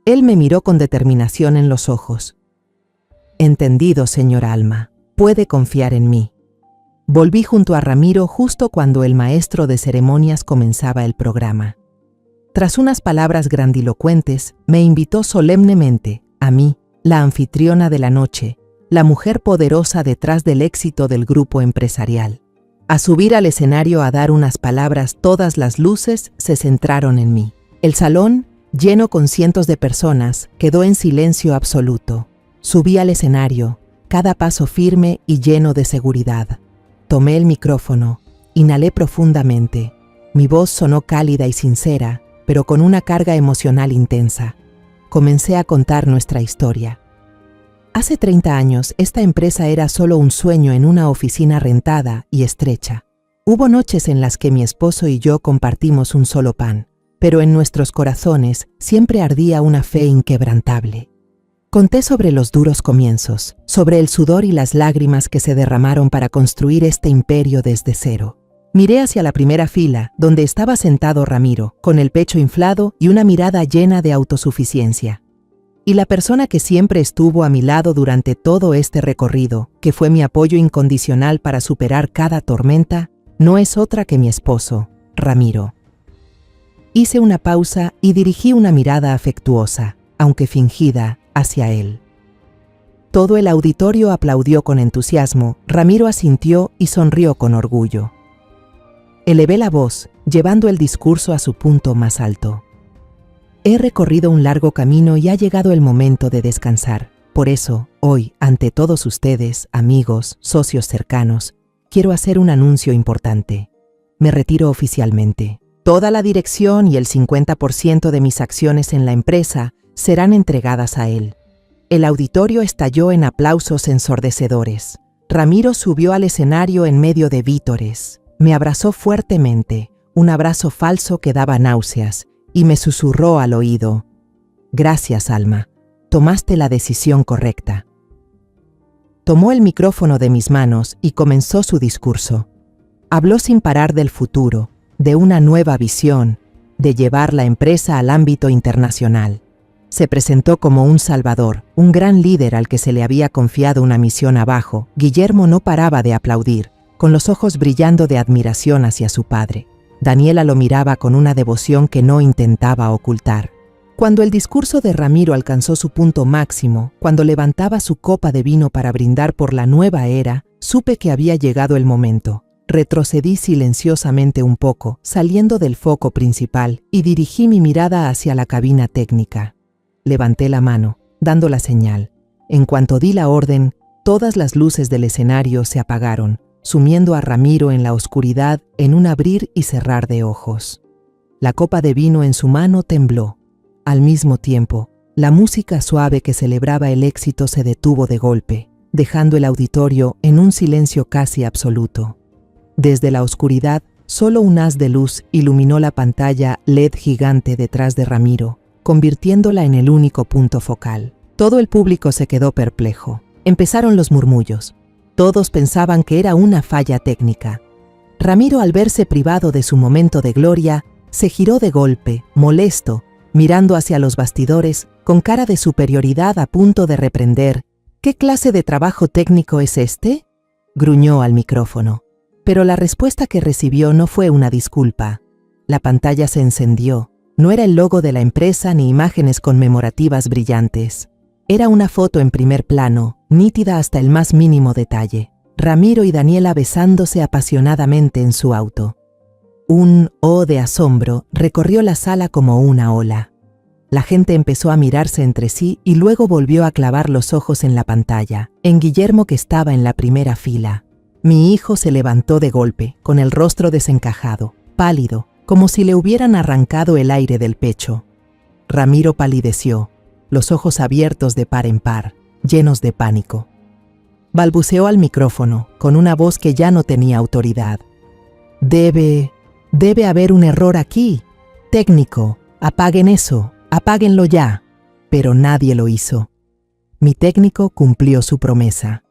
Él me miró con determinación en los ojos. Entendido, señora Alma. Puede confiar en mí. Volví junto a Ramiro justo cuando el maestro de ceremonias comenzaba el programa. Tras unas palabras grandilocuentes, me invitó solemnemente, a mí, la anfitriona de la noche, la mujer poderosa detrás del éxito del grupo empresarial. A subir al escenario a dar unas palabras, todas las luces se centraron en mí. El salón, lleno con cientos de personas, quedó en silencio absoluto. Subí al escenario, cada paso firme y lleno de seguridad. Tomé el micrófono, inhalé profundamente. Mi voz sonó cálida y sincera, pero con una carga emocional intensa. Comencé a contar nuestra historia. Hace 30 años, esta empresa era solo un sueño en una oficina rentada y estrecha. Hubo noches en las que mi esposo y yo compartimos un solo pan, pero en nuestros corazones siempre ardía una fe inquebrantable. Conté sobre los duros comienzos, sobre el sudor y las lágrimas que se derramaron para construir este imperio desde cero. Miré hacia la primera fila, donde estaba sentado Ramiro, con el pecho inflado y una mirada llena de autosuficiencia. Y la persona que siempre estuvo a mi lado durante todo este recorrido, que fue mi apoyo incondicional para superar cada tormenta, no es otra que mi esposo, Ramiro. Hice una pausa y dirigí una mirada afectuosa, aunque fingida, hacia él. Todo el auditorio aplaudió con entusiasmo, Ramiro asintió y sonrió con orgullo. Elevé la voz, llevando el discurso a su punto más alto. He recorrido un largo camino y ha llegado el momento de descansar. Por eso, hoy, ante todos ustedes, amigos, socios cercanos, quiero hacer un anuncio importante. Me retiro oficialmente. Toda la dirección y el 50% de mis acciones en la empresa serán entregadas a él. El auditorio estalló en aplausos ensordecedores. Ramiro subió al escenario en medio de vítores. Me abrazó fuertemente, un abrazo falso que daba náuseas, y me susurró al oído: «Gracias, Alma, tomaste la decisión correcta». Tomó el micrófono de mis manos y comenzó su discurso. Habló sin parar del futuro, de una nueva visión, de llevar la empresa al ámbito internacional. Se presentó como un salvador, un gran líder al que se le había confiado una misión abajo. Guillermo no paraba de aplaudir, con los ojos brillando de admiración hacia su padre. Daniela lo miraba con una devoción que no intentaba ocultar. Cuando el discurso de Ramiro alcanzó su punto máximo, cuando levantaba su copa de vino para brindar por la nueva era, supe que había llegado el momento. Retrocedí silenciosamente un poco, saliendo del foco principal, y dirigí mi mirada hacia la cabina técnica. Levanté la mano, dando la señal. En cuanto di la orden, todas las luces del escenario se apagaron, sumiendo a Ramiro en la oscuridad en un abrir y cerrar de ojos. La copa de vino en su mano tembló. Al mismo tiempo, la música suave que celebraba el éxito se detuvo de golpe, dejando el auditorio en un silencio casi absoluto. Desde la oscuridad, solo un haz de luz iluminó la pantalla LED gigante detrás de Ramiro, convirtiéndola en el único punto focal. Todo el público se quedó perplejo. Empezaron los murmullos. Todos pensaban que era una falla técnica. Ramiro, al verse privado de su momento de gloria, se giró de golpe, molesto, mirando hacia los bastidores, con cara de superioridad a punto de reprender. «¿Qué clase de trabajo técnico es este?», gruñó al micrófono. Pero la respuesta que recibió no fue una disculpa. La pantalla se encendió. No era el logo de la empresa ni imágenes conmemorativas brillantes. Era una foto en primer plano, nítida hasta el más mínimo detalle. Ramiro y Daniela besándose apasionadamente en su auto. Un «oh» de asombro recorrió la sala como una ola. La gente empezó a mirarse entre sí y luego volvió a clavar los ojos en la pantalla, en Guillermo, que estaba en la primera fila. Mi hijo se levantó de golpe, con el rostro desencajado, pálido, como si le hubieran arrancado el aire del pecho. Ramiro palideció, los ojos abiertos de par en par, llenos de pánico. Balbuceó al micrófono, con una voz que ya no tenía autoridad. Debe haber un error aquí. Técnico, apaguen eso, apáguenlo ya». Pero nadie lo hizo. Mi técnico cumplió su promesa.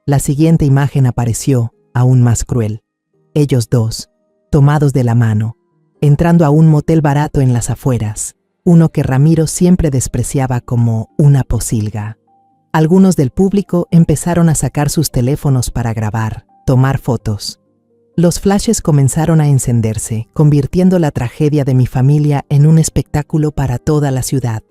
La siguiente imagen apareció, aún más cruel. Ellos dos, tomados de la mano, entrando a un motel barato en las afueras, uno que Ramiro siempre despreciaba como una posilga. Algunos del público empezaron a sacar sus teléfonos para grabar, tomar fotos. Los flashes comenzaron a encenderse, convirtiendo la tragedia de mi familia en un espectáculo para toda la ciudad.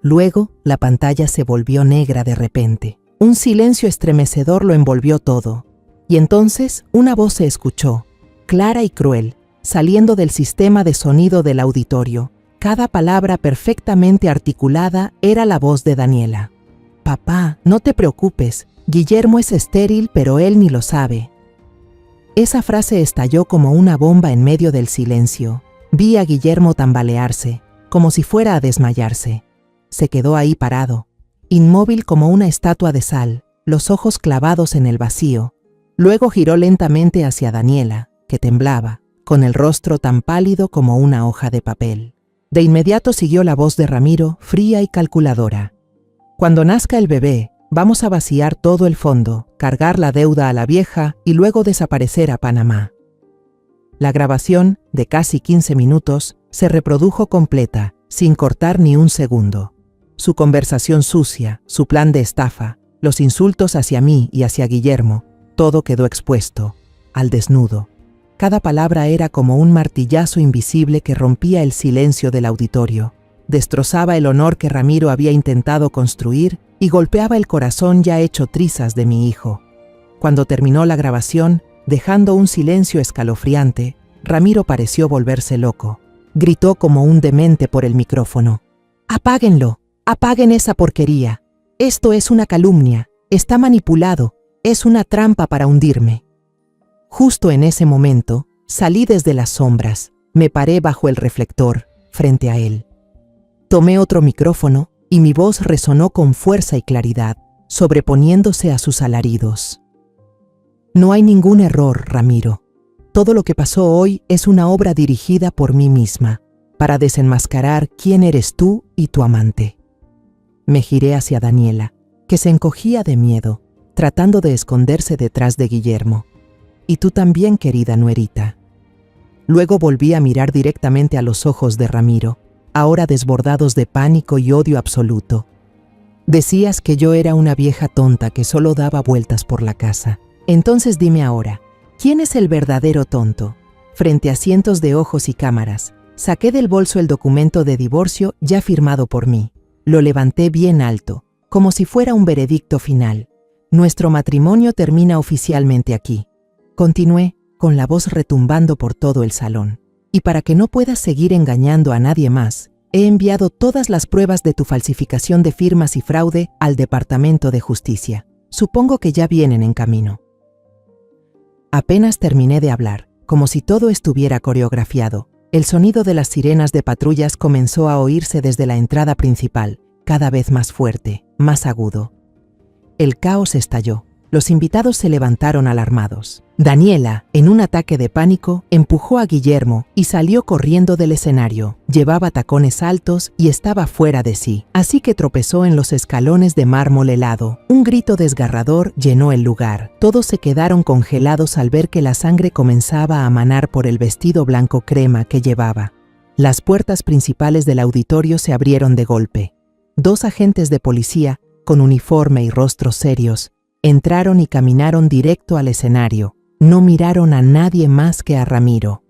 Luego, la pantalla se volvió negra de repente. Un silencio estremecedor lo envolvió todo. Y entonces, una voz se escuchó, clara y cruel, saliendo del sistema de sonido del auditorio. Cada palabra perfectamente articulada era la voz de Daniela. «Papá, no te preocupes. Guillermo es estéril, pero él ni lo sabe». Esa frase estalló como una bomba en medio del silencio. Vi a Guillermo tambalearse, como si fuera a desmayarse. Se quedó ahí parado, inmóvil como una estatua de sal, los ojos clavados en el vacío. Luego giró lentamente hacia Daniela, que temblaba, con el rostro tan pálido como una hoja de papel. De inmediato siguió la voz de Ramiro, fría y calculadora. «Cuando nazca el bebé, vamos a vaciar todo el fondo, cargar la deuda a la vieja y luego desaparecer a Panamá». La grabación, de casi 15 minutos, se reprodujo completa, sin cortar ni un segundo. Su conversación sucia, su plan de estafa, los insultos hacia mí y hacia Guillermo, todo quedó expuesto, al desnudo. Cada palabra era como un martillazo invisible que rompía el silencio del auditorio, destrozaba el honor que Ramiro había intentado construir y golpeaba el corazón ya hecho trizas de mi hijo. Cuando terminó la grabación, dejando un silencio escalofriante, Ramiro pareció volverse loco. Gritó como un demente por el micrófono. «¡Apáguenlo! ¡Apaguen esa porquería! Esto es una calumnia, está manipulado, es una trampa para hundirme». Justo en ese momento, salí desde las sombras, me paré bajo el reflector, frente a él. Tomé otro micrófono y mi voz resonó con fuerza y claridad, sobreponiéndose a sus alaridos. «No hay ningún error, Ramiro. Todo lo que pasó hoy es una obra dirigida por mí misma, para desenmascarar quién eres tú y tu amante». Me giré hacia Daniela, que se encogía de miedo, tratando de esconderse detrás de Guillermo. «Y tú también, querida nuerita». Luego volví a mirar directamente a los ojos de Ramiro, ahora desbordados de pánico y odio absoluto. «Decías que yo era una vieja tonta que solo daba vueltas por la casa. Entonces dime ahora, ¿quién es el verdadero tonto?» Frente a cientos de ojos y cámaras, saqué del bolso el documento de divorcio ya firmado por mí. Lo levanté bien alto, como si fuera un veredicto final. «Nuestro matrimonio termina oficialmente aquí», continué, con la voz retumbando por todo el salón. «Y para que no puedas seguir engañando a nadie más, he enviado todas las pruebas de tu falsificación de firmas y fraude al Departamento de Justicia. Supongo que ya vienen en camino». Apenas terminé de hablar, como si todo estuviera coreografiado, el sonido de las sirenas de patrullas comenzó a oírse desde la entrada principal, cada vez más fuerte, más agudo. El caos estalló. Los invitados se levantaron alarmados. Daniela, en un ataque de pánico, empujó a Guillermo y salió corriendo del escenario. Llevaba tacones altos y estaba fuera de sí, así que tropezó en los escalones de mármol helado. Un grito desgarrador llenó el lugar. Todos se quedaron congelados al ver que la sangre comenzaba a manar por el vestido blanco crema que llevaba. Las puertas principales del auditorio se abrieron de golpe. 2 agentes de policía, con uniforme y rostros serios, entraron y caminaron directo al escenario. No miraron a nadie más que a Ramiro.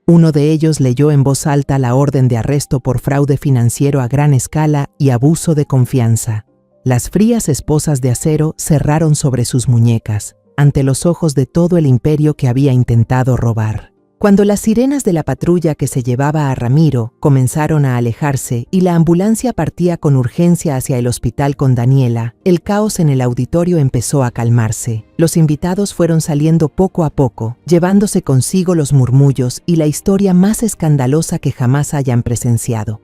Uno de ellos leyó en voz alta la orden de arresto por fraude financiero a gran escala y abuso de confianza. Las frías esposas de acero cerraron sobre sus muñecas, ante los ojos de todo el imperio que había intentado robar. Cuando las sirenas de la patrulla que se llevaba a Ramiro comenzaron a alejarse y la ambulancia partía con urgencia hacia el hospital con Daniela, el caos en el auditorio empezó a calmarse. Los invitados fueron saliendo poco a poco, llevándose consigo los murmullos y la historia más escandalosa que jamás hayan presenciado.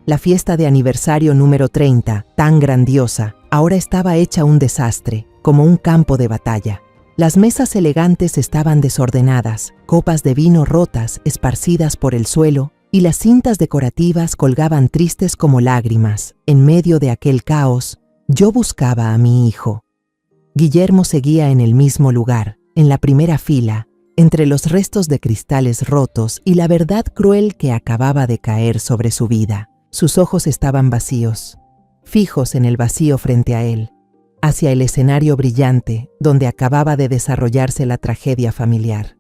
La fiesta de aniversario número 30, tan grandiosa, ahora estaba hecha un desastre, como un campo de batalla. Las mesas elegantes estaban desordenadas, copas de vino rotas esparcidas por el suelo y las cintas decorativas colgaban tristes como lágrimas. En medio de aquel caos, yo buscaba a mi hijo. Guillermo seguía en el mismo lugar, en la primera fila, entre los restos de cristales rotos y la verdad cruel que acababa de caer sobre su vida. Sus ojos estaban vacíos, fijos en el vacío frente a él, hacia el escenario brillante donde acababa de desarrollarse la tragedia familiar.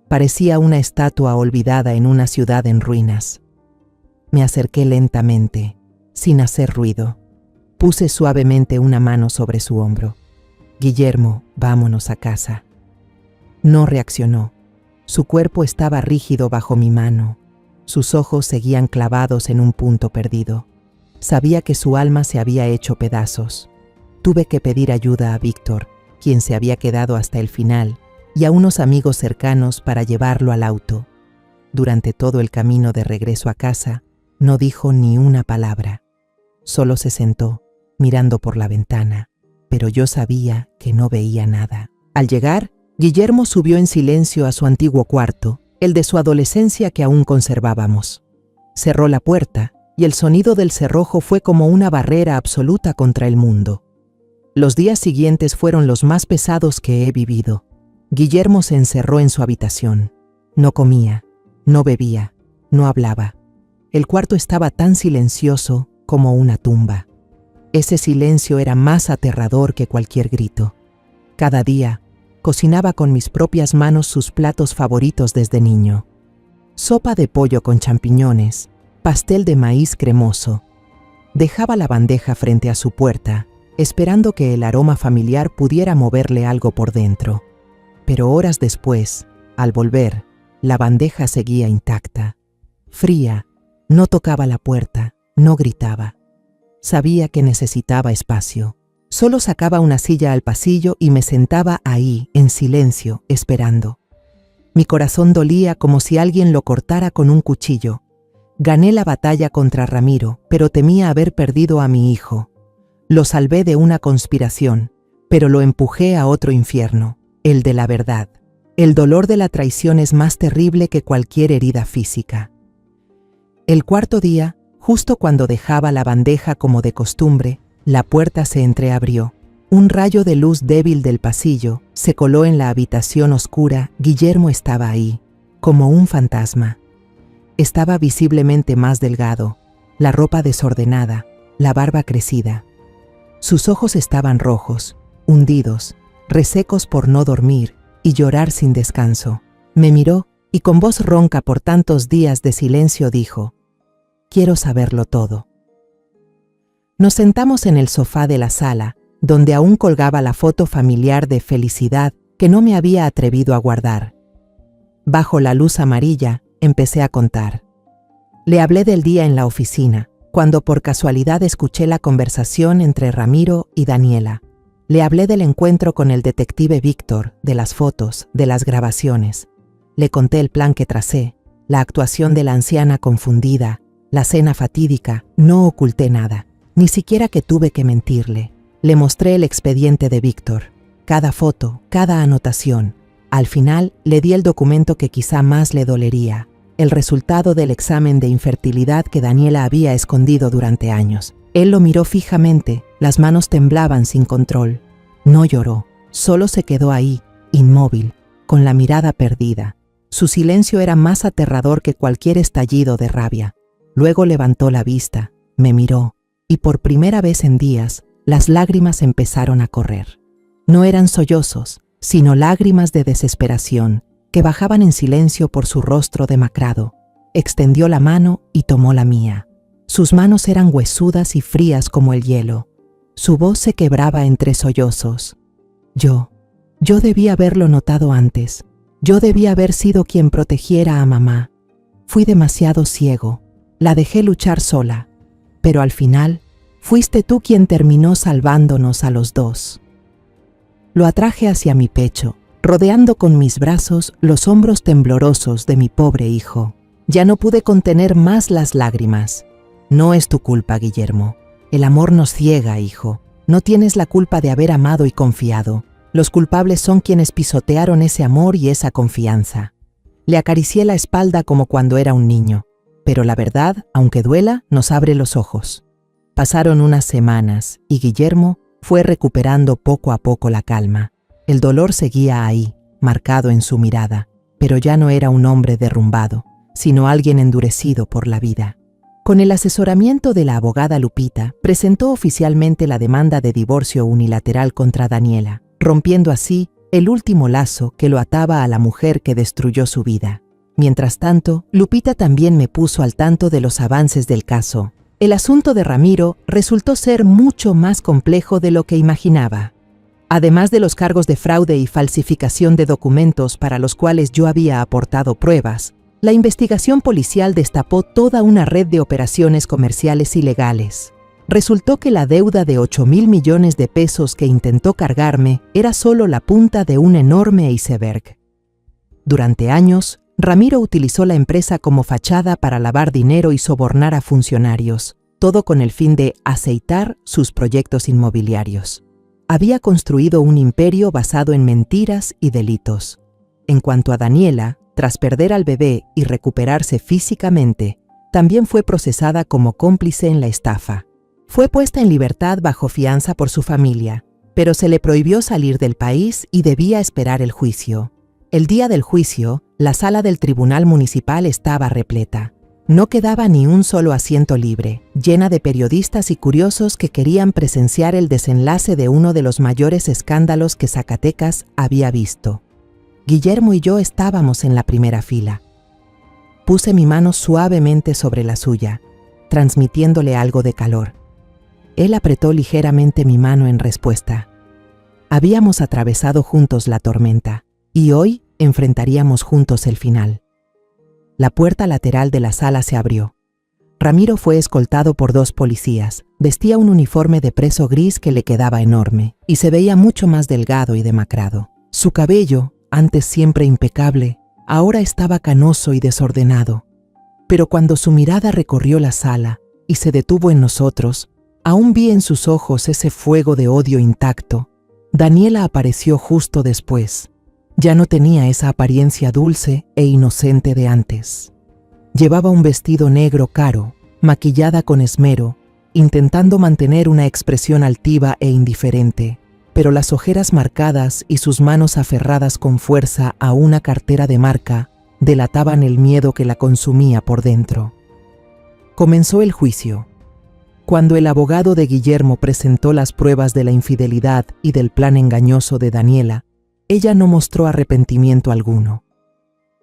Parecía una estatua olvidada en una ciudad en ruinas. Me acerqué lentamente, sin hacer ruido. Puse suavemente una mano sobre su hombro. Guillermo, vámonos a casa. No reaccionó. Su cuerpo estaba rígido bajo mi mano. Sus ojos seguían clavados en un punto perdido. Sabía que su alma se había hecho pedazos. Tuve que pedir ayuda a Víctor, quien se había quedado hasta el final, y a unos amigos cercanos para llevarlo al auto. Durante todo el camino de regreso a casa, no dijo ni una palabra. Solo se sentó, mirando por la ventana, pero yo sabía que no veía nada. Al llegar, Guillermo subió en silencio a su antiguo cuarto, el de su adolescencia que aún conservábamos. Cerró la puerta y el sonido del cerrojo fue como una barrera absoluta contra el mundo. Los días siguientes fueron los más pesados que he vivido. Guillermo se encerró en su habitación. No comía, no bebía, no hablaba. El cuarto estaba tan silencioso como una tumba. Ese silencio era más aterrador que cualquier grito. Cada día, cocinaba con mis propias manos sus platos favoritos desde niño. Sopa de pollo con champiñones, pastel de maíz cremoso. Dejaba la bandeja frente a su puerta, esperando que el aroma familiar pudiera moverle algo por dentro. Pero horas después, al volver, la bandeja seguía intacta. Fría, no tocaba la puerta, no gritaba. Sabía que necesitaba espacio. Solo sacaba una silla al pasillo y me sentaba ahí, en silencio, esperando. Mi corazón dolía como si alguien lo cortara con un cuchillo. Gané la batalla contra Ramiro, pero temía haber perdido a mi hijo. Lo salvé de una conspiración, pero lo empujé a otro infierno, el de la verdad. El dolor de la traición es más terrible que cualquier herida física. El cuarto día, justo cuando dejaba la bandeja como de costumbre, la puerta se entreabrió. Un rayo de luz débil del pasillo se coló en la habitación oscura. Guillermo estaba ahí, como un fantasma. Estaba visiblemente más delgado, la ropa desordenada, la barba crecida. Sus ojos estaban rojos, hundidos, resecos por no dormir y llorar sin descanso. Me miró y con voz ronca por tantos días de silencio dijo: «Quiero saberlo todo». Nos sentamos en el sofá de la sala, donde aún colgaba la foto familiar de felicidad que no me había atrevido a guardar. Bajo la luz amarilla, empecé a contar. Le hablé del día en la oficina, cuando por casualidad escuché la conversación entre Ramiro y Daniela. Le hablé del encuentro con el detective Víctor, de las fotos, de las grabaciones. Le conté el plan que tracé, la actuación de la anciana confundida, la cena fatídica. No oculté nada, ni siquiera que tuve que mentirle. Le mostré el expediente de Víctor, cada foto, cada anotación. Al final, le di el documento que quizá más le dolería, el resultado del examen de infertilidad que Daniela había escondido durante años. Él lo miró fijamente, las manos temblaban sin control. No lloró, solo se quedó ahí, inmóvil, con la mirada perdida. Su silencio era más aterrador que cualquier estallido de rabia. Luego levantó la vista, me miró, y por primera vez en días, las lágrimas empezaron a correr. No eran sollozos, sino lágrimas de desesperación, que bajaban en silencio por su rostro demacrado. Extendió la mano y tomó la mía. Sus manos eran huesudas y frías como el hielo. Su voz se quebraba entre sollozos. Yo debía haberlo notado antes. Yo debía haber sido quien protegiera a mamá. Fui demasiado ciego. La dejé luchar sola. Pero al final, fuiste tú quien terminó salvándonos a los dos. Lo atraje hacia mi pecho, rodeando con mis brazos los hombros temblorosos de mi pobre hijo. Ya no pude contener más las lágrimas. No es tu culpa, Guillermo. El amor nos ciega, hijo. No tienes la culpa de haber amado y confiado. Los culpables son quienes pisotearon ese amor y esa confianza. Le acaricié la espalda como cuando era un niño. Pero la verdad, aunque duela, nos abre los ojos. Pasaron unas semanas y Guillermo fue recuperando poco a poco la calma. El dolor seguía ahí, marcado en su mirada, pero ya no era un hombre derrumbado, sino alguien endurecido por la vida. Con el asesoramiento de la abogada Lupita, presentó oficialmente la demanda de divorcio unilateral contra Daniela, rompiendo así el último lazo que lo ataba a la mujer que destruyó su vida. Mientras tanto, Lupita también me puso al tanto de los avances del caso. El asunto de Ramiro resultó ser mucho más complejo de lo que imaginaba. Además de los cargos de fraude y falsificación de documentos para los cuales yo había aportado pruebas, la investigación policial destapó toda una red de operaciones comerciales ilegales. Resultó que la deuda de 8.000 millones de pesos que intentó cargarme era solo la punta de un enorme iceberg. Durante años, Ramiro utilizó la empresa como fachada para lavar dinero y sobornar a funcionarios, todo con el fin de aceitar sus proyectos inmobiliarios. Había construido un imperio basado en mentiras y delitos. En cuanto a Daniela, tras perder al bebé y recuperarse físicamente, también fue procesada como cómplice en la estafa. Fue puesta en libertad bajo fianza por su familia, pero se le prohibió salir del país y debía esperar el juicio. El día del juicio, la sala del Tribunal Municipal estaba repleta. No quedaba ni un solo asiento libre, llena de periodistas y curiosos que querían presenciar el desenlace de uno de los mayores escándalos que Zacatecas había visto. Guillermo y yo estábamos en la primera fila. Puse mi mano suavemente sobre la suya, transmitiéndole algo de calor. Él apretó ligeramente mi mano en respuesta. Habíamos atravesado juntos la tormenta, y hoy enfrentaríamos juntos el final. La puerta lateral de la sala se abrió. Ramiro fue escoltado por 2 policías. Vestía un uniforme de preso gris que le quedaba enorme, y se veía mucho más delgado y demacrado. Su cabello, antes siempre impecable, ahora estaba canoso y desordenado. Pero cuando su mirada recorrió la sala y se detuvo en nosotros, aún vi en sus ojos ese fuego de odio intacto. Daniela apareció justo después. Ya no tenía esa apariencia dulce e inocente de antes. Llevaba un vestido negro caro, maquillada con esmero, intentando mantener una expresión altiva e indiferente, pero las ojeras marcadas y sus manos aferradas con fuerza a una cartera de marca delataban el miedo que la consumía por dentro. Comenzó el juicio. Cuando el abogado de Guillermo presentó las pruebas de la infidelidad y del plan engañoso de Daniela, ella no mostró arrepentimiento alguno.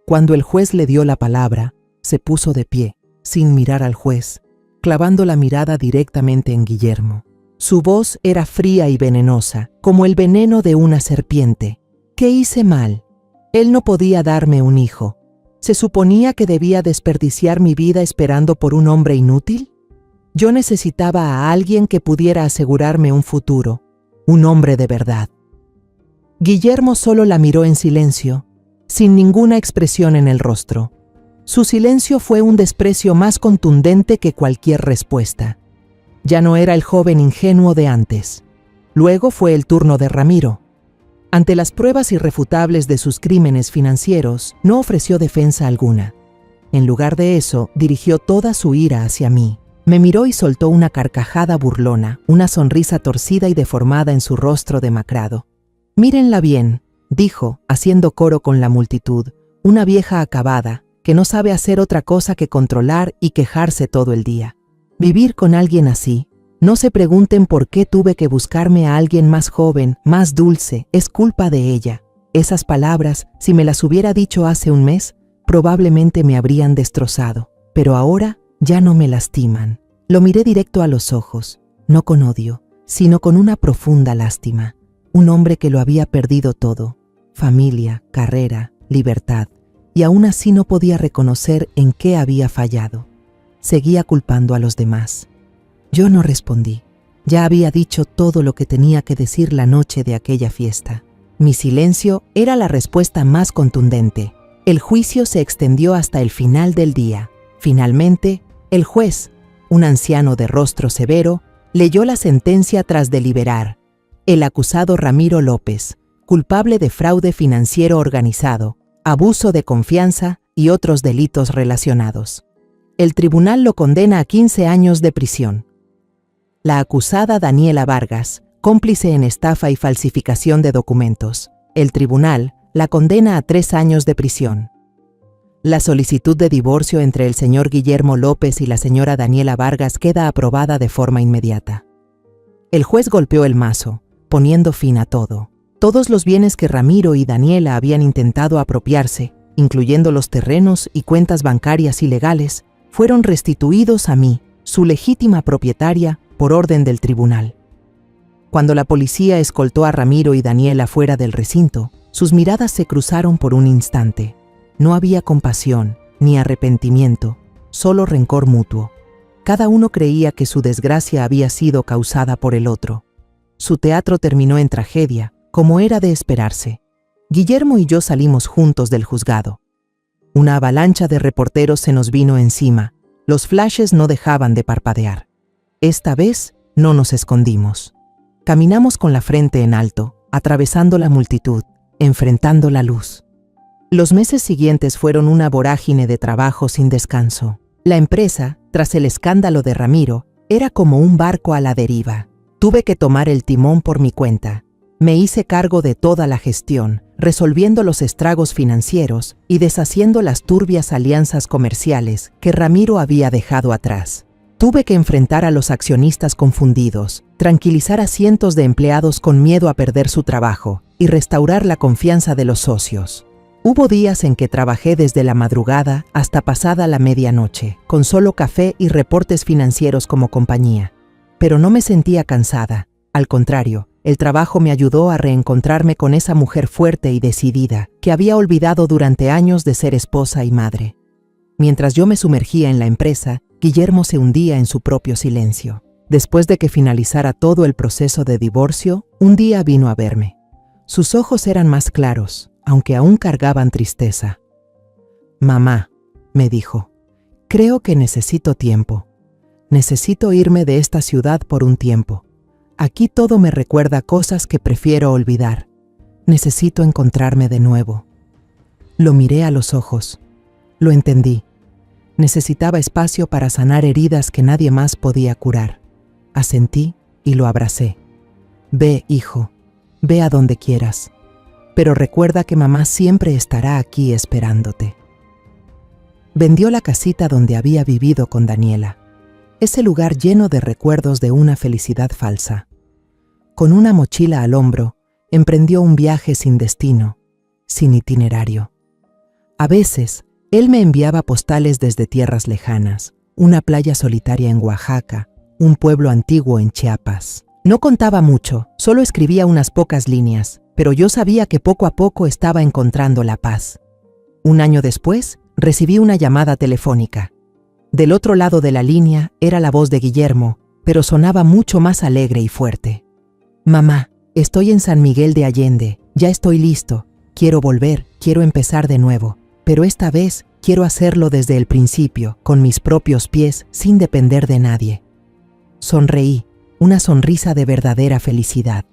Cuando el juez le dio la palabra, se puso de pie, sin mirar al juez, clavando la mirada directamente en Guillermo. Su voz era fría y venenosa, como el veneno de una serpiente. ¿Qué hice mal? Él no podía darme un hijo. ¿Se suponía que debía desperdiciar mi vida esperando por un hombre inútil? Yo necesitaba a alguien que pudiera asegurarme un futuro, un hombre de verdad. Guillermo solo la miró en silencio, sin ninguna expresión en el rostro. Su silencio fue un desprecio más contundente que cualquier respuesta. Ya no era el joven ingenuo de antes. Luego fue el turno de Ramiro. Ante las pruebas irrefutables de sus crímenes financieros, no ofreció defensa alguna. En lugar de eso, dirigió toda su ira hacia mí. Me miró y soltó una carcajada burlona, una sonrisa torcida y deformada en su rostro demacrado. «Mírenla bien», dijo, haciendo coro con la multitud, una vieja acabada, que no sabe hacer otra cosa que controlar y quejarse todo el día. Vivir con alguien así. No se pregunten por qué tuve que buscarme a alguien más joven, más dulce, es culpa de ella. Esas palabras, si me las hubiera dicho hace un mes, probablemente me habrían destrozado, pero ahora ya no me lastiman. Lo miré directo a los ojos, no con odio, sino con una profunda lástima. Un hombre que lo había perdido todo, familia, carrera, libertad, y aún así no podía reconocer en qué había fallado. Seguía culpando a los demás. Yo no respondí. Ya había dicho todo lo que tenía que decir la noche de aquella fiesta. Mi silencio era la respuesta más contundente. El juicio se extendió hasta el final del día. Finalmente, el juez, un anciano de rostro severo, leyó la sentencia tras deliberar. El acusado Ramiro López, culpable de fraude financiero organizado, abuso de confianza y otros delitos relacionados. El tribunal lo condena a 15 años de prisión. La acusada Daniela Vargas, cómplice en estafa y falsificación de documentos. El tribunal la condena a 3 años de prisión. La solicitud de divorcio entre el señor Guillermo López y la señora Daniela Vargas queda aprobada de forma inmediata. El juez golpeó el mazo, poniendo fin a todo. Todos los bienes que Ramiro y Daniela habían intentado apropiarse, incluyendo los terrenos y cuentas bancarias ilegales, fueron restituidos a mí, su legítima propietaria, por orden del tribunal. Cuando la policía escoltó a Ramiro y Daniela fuera del recinto, sus miradas se cruzaron por un instante. No había compasión, ni arrepentimiento, solo rencor mutuo. Cada uno creía que su desgracia había sido causada por el otro. Su teatro terminó en tragedia, como era de esperarse. Guillermo y yo salimos juntos del juzgado. Una avalancha de reporteros se nos vino encima. Los flashes no dejaban de parpadear. Esta vez no nos escondimos. Caminamos con la frente en alto, atravesando la multitud, enfrentando la luz. Los meses siguientes fueron una vorágine de trabajo sin descanso. La empresa, tras el escándalo de Ramiro, era como un barco a la deriva. Tuve que tomar el timón por mi cuenta. Me hice cargo de toda la gestión, resolviendo los estragos financieros y deshaciendo las turbias alianzas comerciales que Ramiro había dejado atrás. Tuve que enfrentar a los accionistas confundidos, tranquilizar a cientos de empleados con miedo a perder su trabajo y restaurar la confianza de los socios. Hubo días en que trabajé desde la madrugada hasta pasada la medianoche, con solo café y reportes financieros como compañía. Pero no me sentía cansada. Al contrario, el trabajo me ayudó a reencontrarme con esa mujer fuerte y decidida que había olvidado durante años de ser esposa y madre. Mientras yo me sumergía en la empresa, Guillermo se hundía en su propio silencio. Después de que finalizara todo el proceso de divorcio, un día vino a verme. Sus ojos eran más claros, aunque aún cargaban tristeza. «Mamá», me dijo, «creo que necesito tiempo. Necesito irme de esta ciudad por un tiempo. Aquí todo me recuerda cosas que prefiero olvidar. Necesito encontrarme de nuevo». Lo miré a los ojos. Lo entendí. Necesitaba espacio para sanar heridas que nadie más podía curar. Asentí y lo abracé. «Ve, hijo, ve a donde quieras. Pero recuerda que mamá siempre estará aquí esperándote». Vendió la casita donde había vivido con Daniela, ese lugar lleno de recuerdos de una felicidad falsa. Con una mochila al hombro, emprendió un viaje sin destino, sin itinerario. A veces, él me enviaba postales desde tierras lejanas, una playa solitaria en Oaxaca, un pueblo antiguo en Chiapas. No contaba mucho, solo escribía unas pocas líneas, pero yo sabía que poco a poco estaba encontrando la paz. Un año después, recibí una llamada telefónica. Del otro lado de la línea era la voz de Guillermo, pero sonaba mucho más alegre y fuerte. «Mamá, estoy en San Miguel de Allende, ya estoy listo, quiero volver, quiero empezar de nuevo, pero esta vez quiero hacerlo desde el principio, con mis propios pies, sin depender de nadie». Sonreí, una sonrisa de verdadera felicidad.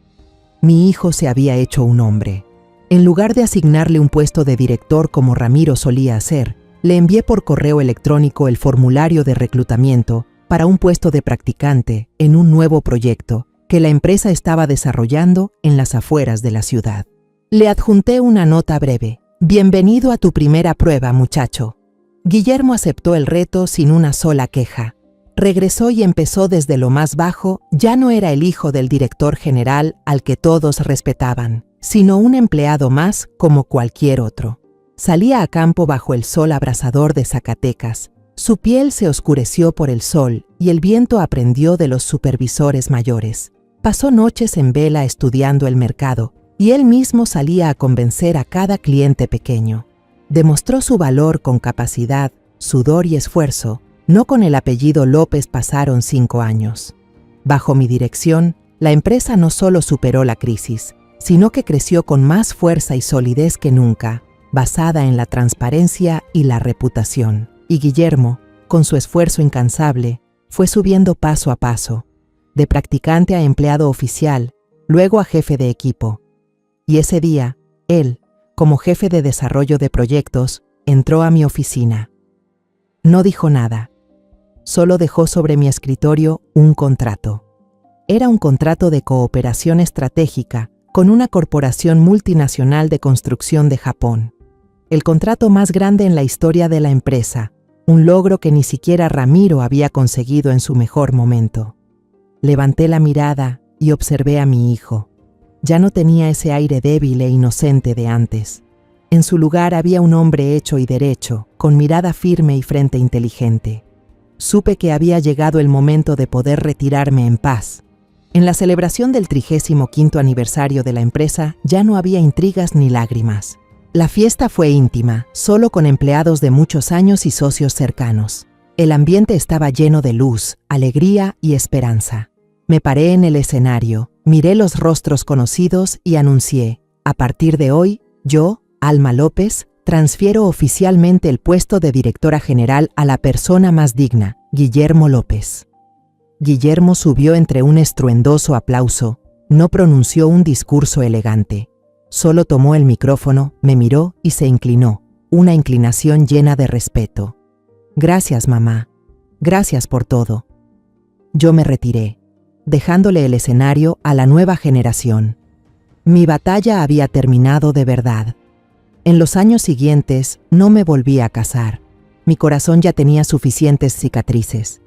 Mi hijo se había hecho un hombre. En lugar de asignarle un puesto de director como Ramiro solía hacer, le envié por correo electrónico el formulario de reclutamiento para un puesto de practicante en un nuevo proyecto que la empresa estaba desarrollando en las afueras de la ciudad. Le adjunté una nota breve. «Bienvenido a tu primera prueba, muchacho». Guillermo aceptó el reto sin una sola queja. Regresó y empezó desde lo más bajo. Ya no era el hijo del director general al que todos respetaban, sino un empleado más como cualquier otro. Salía a campo bajo el sol abrasador de Zacatecas. Su piel se oscureció por el sol y el viento aprendió de los supervisores mayores. Pasó noches en vela estudiando el mercado y él mismo salía a convencer a cada cliente pequeño. Demostró su valor con capacidad, sudor y esfuerzo. No con el apellido López pasaron 5 años. Bajo mi dirección, la empresa no solo superó la crisis, sino que creció con más fuerza y solidez que nunca, basada en la transparencia y la reputación. Y Guillermo, con su esfuerzo incansable, fue subiendo paso a paso, de practicante a empleado oficial, luego a jefe de equipo. Y ese día, él, como jefe de desarrollo de proyectos, entró a mi oficina. No dijo nada. Solo dejó sobre mi escritorio un contrato. Era un contrato de cooperación estratégica con una corporación multinacional de construcción de Japón. El contrato más grande en la historia de la empresa, un logro que ni siquiera Ramiro había conseguido en su mejor momento. Levanté la mirada y observé a mi hijo. Ya no tenía ese aire débil e inocente de antes. En su lugar había un hombre hecho y derecho, con mirada firme y frente inteligente. Supe que había llegado el momento de poder retirarme en paz. En la celebración del 35º aniversario de la empresa ya no había intrigas ni lágrimas. La fiesta fue íntima, solo con empleados de muchos años y socios cercanos. El ambiente estaba lleno de luz, alegría y esperanza. Me paré en el escenario, miré los rostros conocidos y anuncié: a partir de hoy, yo, Alma López, transfiero oficialmente el puesto de directora general a la persona más digna, Guillermo López. Guillermo subió entre un estruendoso aplauso, no pronunció un discurso elegante. Solo tomó el micrófono, me miró y se inclinó, una inclinación llena de respeto. Gracias, mamá. Gracias por todo. Yo me retiré, dejándole el escenario a la nueva generación. Mi batalla había terminado de verdad. En los años siguientes no me volví a casar. Mi corazón ya tenía suficientes cicatrices.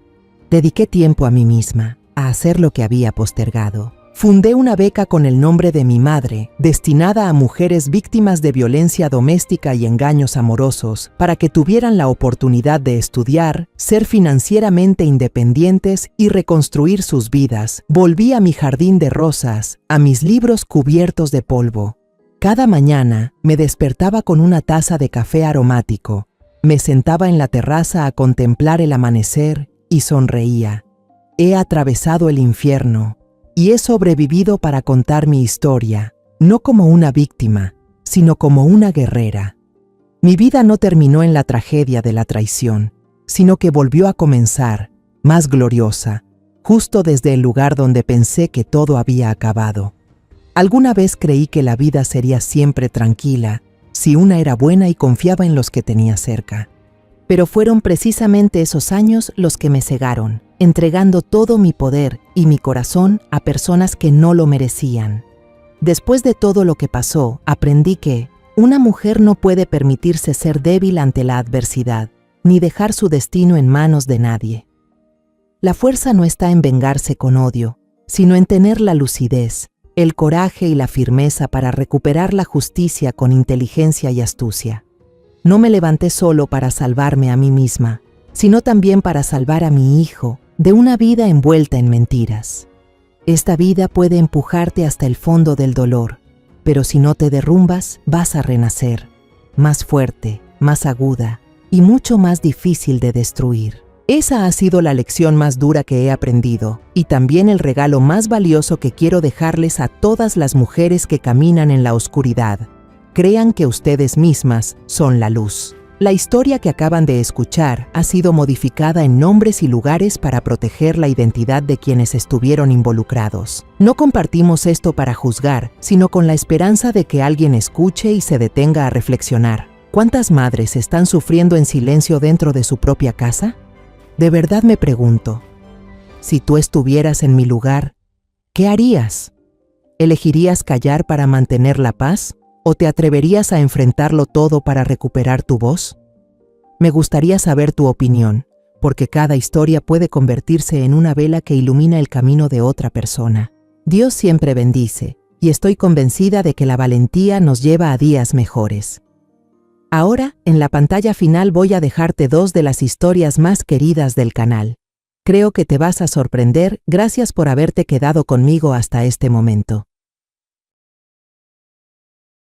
Dediqué tiempo a mí misma, a hacer lo que había postergado. Fundé una beca con el nombre de mi madre, destinada a mujeres víctimas de violencia doméstica y engaños amorosos, para que tuvieran la oportunidad de estudiar, ser financieramente independientes y reconstruir sus vidas. Volví a mi jardín de rosas, a mis libros cubiertos de polvo. Cada mañana me despertaba con una taza de café aromático. Me sentaba en la terraza a contemplar el amanecer y sonreía. He atravesado el infierno. Y he sobrevivido para contar mi historia, no como una víctima, sino como una guerrera. Mi vida no terminó en la tragedia de la traición, sino que volvió a comenzar, más gloriosa, justo desde el lugar donde pensé que todo había acabado. Alguna vez creí que la vida sería siempre tranquila, si una era buena y confiaba en los que tenía cerca. Pero fueron precisamente esos años los que me cegaron, entregando todo mi poder y mi corazón a personas que no lo merecían. Después de todo lo que pasó, aprendí que una mujer no puede permitirse ser débil ante la adversidad, ni dejar su destino en manos de nadie. La fuerza no está en vengarse con odio, sino en tener la lucidez, el coraje y la firmeza para recuperar la justicia con inteligencia y astucia. No me levanté solo para salvarme a mí misma, sino también para salvar a mi hijo de una vida envuelta en mentiras. Esta vida puede empujarte hasta el fondo del dolor, pero si no te derrumbas, vas a renacer, más fuerte, más aguda y mucho más difícil de destruir. Esa ha sido la lección más dura que he aprendido y también el regalo más valioso que quiero dejarles a todas las mujeres que caminan en la oscuridad. Crean que ustedes mismas son la luz. La historia que acaban de escuchar ha sido modificada en nombres y lugares para proteger la identidad de quienes estuvieron involucrados. No compartimos esto para juzgar, sino con la esperanza de que alguien escuche y se detenga a reflexionar. ¿Cuántas madres están sufriendo en silencio dentro de su propia casa? De verdad me pregunto, si tú estuvieras en mi lugar, ¿qué harías? ¿Elegirías callar para mantener la paz? ¿O te atreverías a enfrentarlo todo para recuperar tu voz? Me gustaría saber tu opinión, porque cada historia puede convertirse en una vela que ilumina el camino de otra persona. Dios siempre bendice, y estoy convencida de que la valentía nos lleva a días mejores. Ahora, en la pantalla final voy a dejarte 2 de las historias más queridas del canal. Creo que te vas a sorprender, gracias por haberte quedado conmigo hasta este momento.